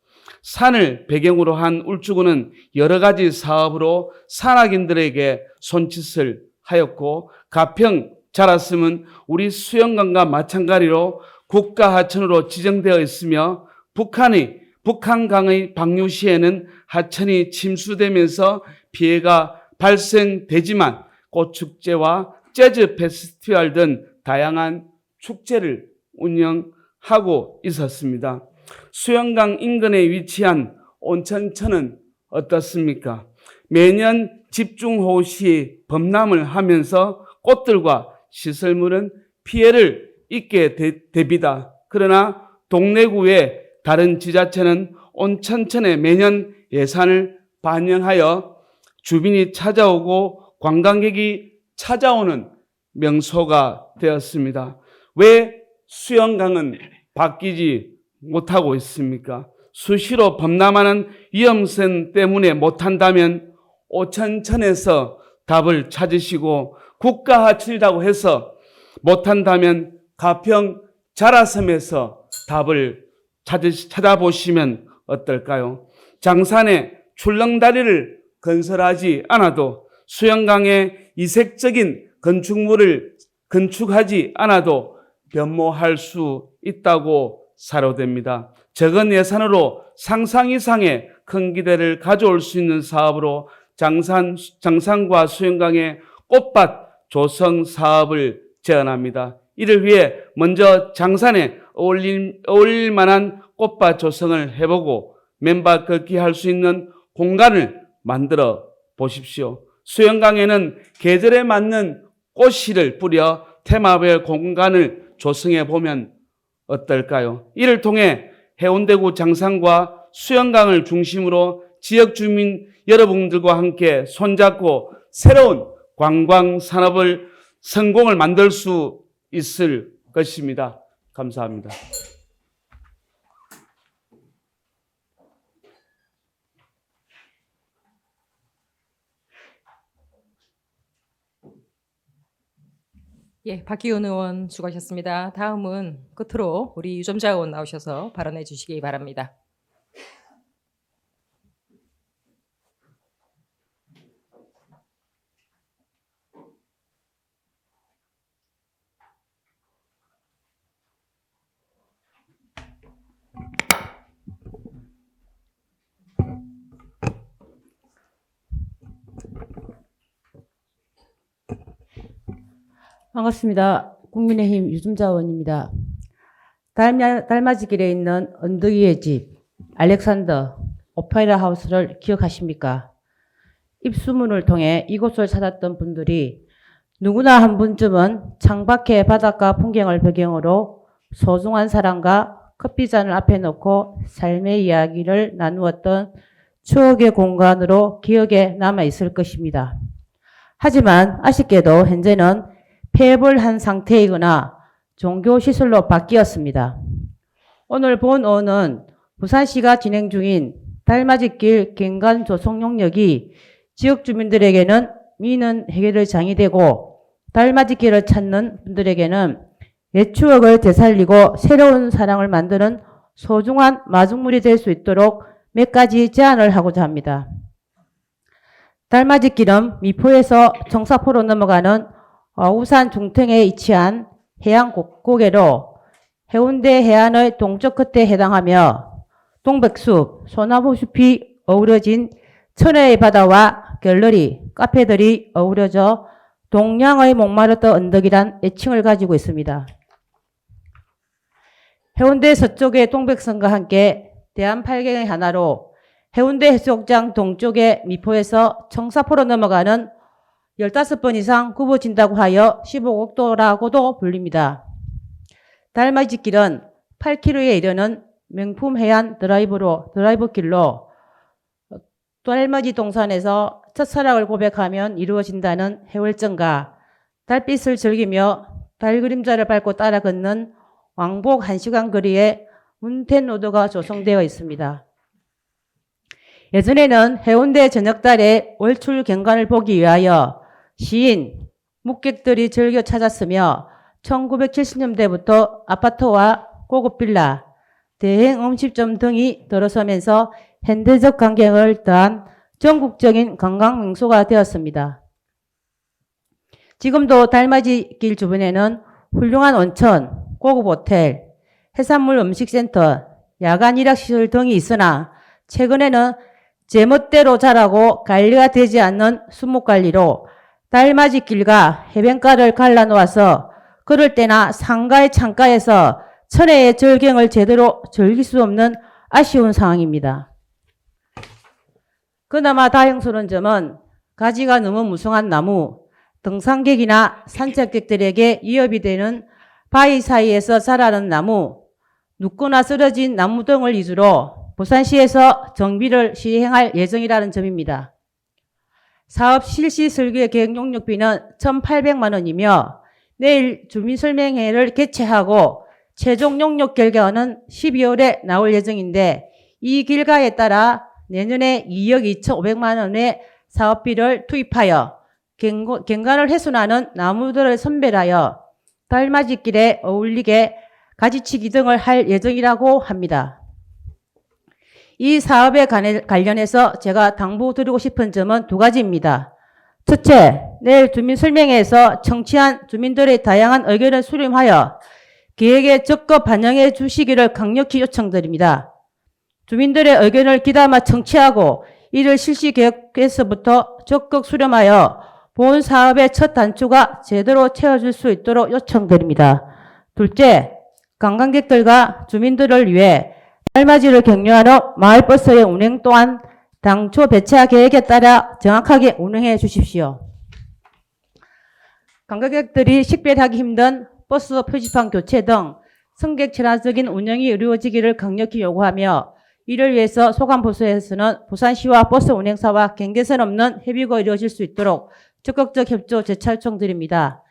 산을 배경으로 한 울주군은 여러 가지 사업으로 산악인들에게 손짓을 하였고 가평 자랐음은 우리 수영강과 마찬가지로 국가하천으로 지정되어 있으며 북한강의 방류 시에는 하천이 침수되면서 피해가 발생되지만 꽃축제와 재즈 페스티벌 등 다양한 축제를 운영하고 있었습니다. 수영강 인근에 위치한 온천천은 어떻습니까? 매년 집중호우 시 범람을 하면서 꽃들과 시설물은 피해를 입게 됩니다. 그러나 동래구의 다른 지자체는 온천천에 매년 예산을 반영하여 주민이 찾아오고 관광객이 찾아오는 명소가 되었습니다. 왜 수영강은 바뀌지 못하고 있습니까? 수시로 범람하는 위험성 때문에 못한다면 오천천에서 답을 찾으시고 국가하천이라고 해서 못한다면 가평 자라섬에서 답을 찾아보시면 어떨까요? 장산에 출렁다리를 건설하지 않아도 수영강에 이색적인 건축물을 건축하지 않아도 변모할 수 있다고 사료됩니다. 적은 예산으로 상상 이상의 큰 기대를 가져올 수 있는 사업으로 장산과 수영강의 꽃밭 조성 사업을 제안합니다. 이를 위해 먼저 장산에 어울릴 만한 꽃밭 조성을 해보고 맨발 걷기 할 수 있는 공간을 만들어 보십시오. 수영강에는 계절에 맞는 꽃씨를 뿌려 테마별 공간을 조성해 보면 어떨까요? 이를 통해 해운대구 장산과 수영강을 중심으로 지역 주민 여러분들과 함께 손잡고 새로운 관광 산업을 성공을 만들 수 있을 것입니다. 감사합니다. 예, 박기훈 의원 수고하셨습니다. 다음은 끝으로 우리 유점자 의원 나오셔서 발언해 주시기 바랍니다. 반갑습니다. 국민의힘 유준자 의원입니다. 달맞이길에 있는 언덕위의 집 알렉산더 오페라 하우스를 기억하십니까? 입수문을 통해 이곳을 찾았던 분들이 누구나 한 분쯤은 창밖의 바닷가 풍경을 배경으로 소중한 사람과 커피잔을 앞에 놓고 삶의 이야기를 나누었던 추억의 공간으로 기억에 남아 있을 것입니다. 하지만 아쉽게도 현재는 폐업을 상태이거나 종교시설로 바뀌었습니다. 오늘 본 의원은 부산시가 진행 중인 달맞이길 경관 조성 용역이 지역 주민들에게는 미는 해결의 장이 되고 달맞이길을 찾는 분들에게는 옛 추억을 되살리고 새로운 사랑을 만드는 소중한 마중물이 될 수 있도록 몇 가지 제안을 하고자 합니다. 달맞이길은 미포에서 청사포로 넘어가는 우산 중턱에 위치한 해안 고개로 해운대 해안의 동쪽 끝에 해당하며 동백숲, 소나무숲이 어우러진 천혜의 바다와 갤러리, 카페들이 어우러져 동양의 목마르던 언덕이란 애칭을 가지고 있습니다. 해운대 서쪽의 동백선과 함께 대한팔경의 하나로 해운대 해수욕장 동쪽의 미포에서 청사포로 넘어가는 15번 이상 굽어진다고 하여 15곡도라고도 불립니다. 달맞이길은 8km에 이르는 명품 해안 드라이브길로 달맞이 동산에서 첫사랑을 고백하면 이루어진다는 해월정과 달빛을 즐기며 달 그림자를 밟고 따라 걷는 왕복 1시간 거리에 문텐로드가 조성되어 있습니다. 예전에는 해운대 저녁달에 월출 경관을 보기 위하여 시인, 묵객들이 즐겨 찾았으며 1970년대부터 아파트와 고급 빌라, 대행 음식점 등이 들어서면서 현대적 광경을 더한 전국적인 관광 명소가 되었습니다. 지금도 달맞이길 주변에는 훌륭한 온천, 고급 호텔, 해산물 음식센터, 야간 일학시설 등이 있으나 최근에는 제멋대로 자라고 관리가 되지 않는 수목관리로 달맞이길과 해변가를 갈라놓아서 그럴 때나 상가의 창가에서 천혜의 절경을 제대로 즐길 수 없는 아쉬운 상황입니다. 그나마 다행스러운 점은 가지가 너무 무성한 나무, 등산객이나 산책객들에게 위협이 되는 바위 사이에서 자라는 나무, 눕거나 쓰러진 나무 등을 위주로 부산시에서 정비를 시행할 예정이라는 점입니다. 사업 실시 설계 계획 용역비는 1,800만 원이며 내일 주민설명회를 개최하고 최종 용역 결과는 12월에 나올 예정인데 이 결과에 따라 내년에 2억 2,500만 원의 사업비를 투입하여 경관을 훼손하는 나무들을 선별하여 달맞이길에 어울리게 가지치기 등을 할 예정이라고 합니다. 이 사업에 관련해서 제가 당부드리고 싶은 점은 두 가지입니다. 첫째, 내일 주민설명회에서 청취한 주민들의 다양한 의견을 수렴하여 계획에 적극 반영해 주시기를 강력히 요청드립니다. 주민들의 의견을 귀담아 청취하고 이를 실시 계획에서부터 적극 수렴하여 본 사업의 첫 단추가 제대로 채워질 수 있도록 요청드립니다. 둘째, 관광객들과 주민들을 위해 달맞이를 격려하는 마을버스의 운행 또한 당초 배차 계획에 따라 정확하게 운행해 주십시오. 관광객들이 식별하기 힘든 버스 표지판 교체 등 승객 친화적인 운영이 이루어지기를 강력히 요구하며 이를 위해서 소관부서에서는 부산시와 버스 운행사와 경계선 없는 협의가 이루어질 수 있도록 적극적 협조 재차 요청드립니다.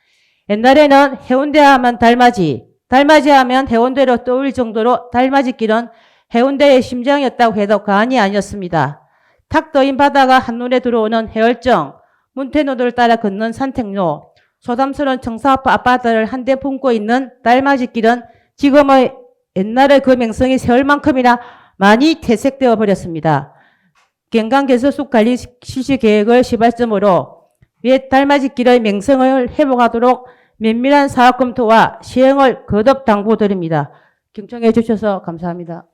옛날에는 해운대 하면 달맞이, 달맞이 하면 해운대로 떠올릴 정도로 달맞이길은 해운대의 심장이었다고 해도 과언이 아니었습니다. 탁 트인 바다가 한눈에 들어오는 해월정, 문태노도를 따라 걷는 산책로, 소담스러운 청사 아파트를 한데 품고 있는 달맞이길은 지금의 옛날의 그 명성이 세월만큼이나 많이 퇴색되어 버렸습니다. 경강개소숲 관리 실시 계획을 시발점으로 옛 달맞이길의 명성을 회복하도록 면밀한 사업 검토와 시행을 거듭 당부드립니다. 경청해 주셔서 감사합니다.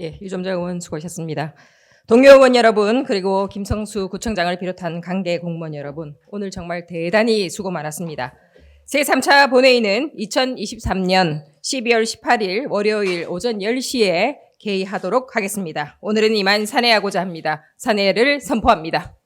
예, 유점자 의원 수고하셨습니다. 동료 의원 여러분, 그리고 김성수 구청장을 비롯한 관계 공무원 여러분, 오늘 정말 대단히 수고 많았습니다. 제3차 본회의는 2023년 12월 18일 월요일 오전 10시에 개의하도록 하겠습니다. 오늘은 이만 산회하고자 합니다. 산회를 선포합니다.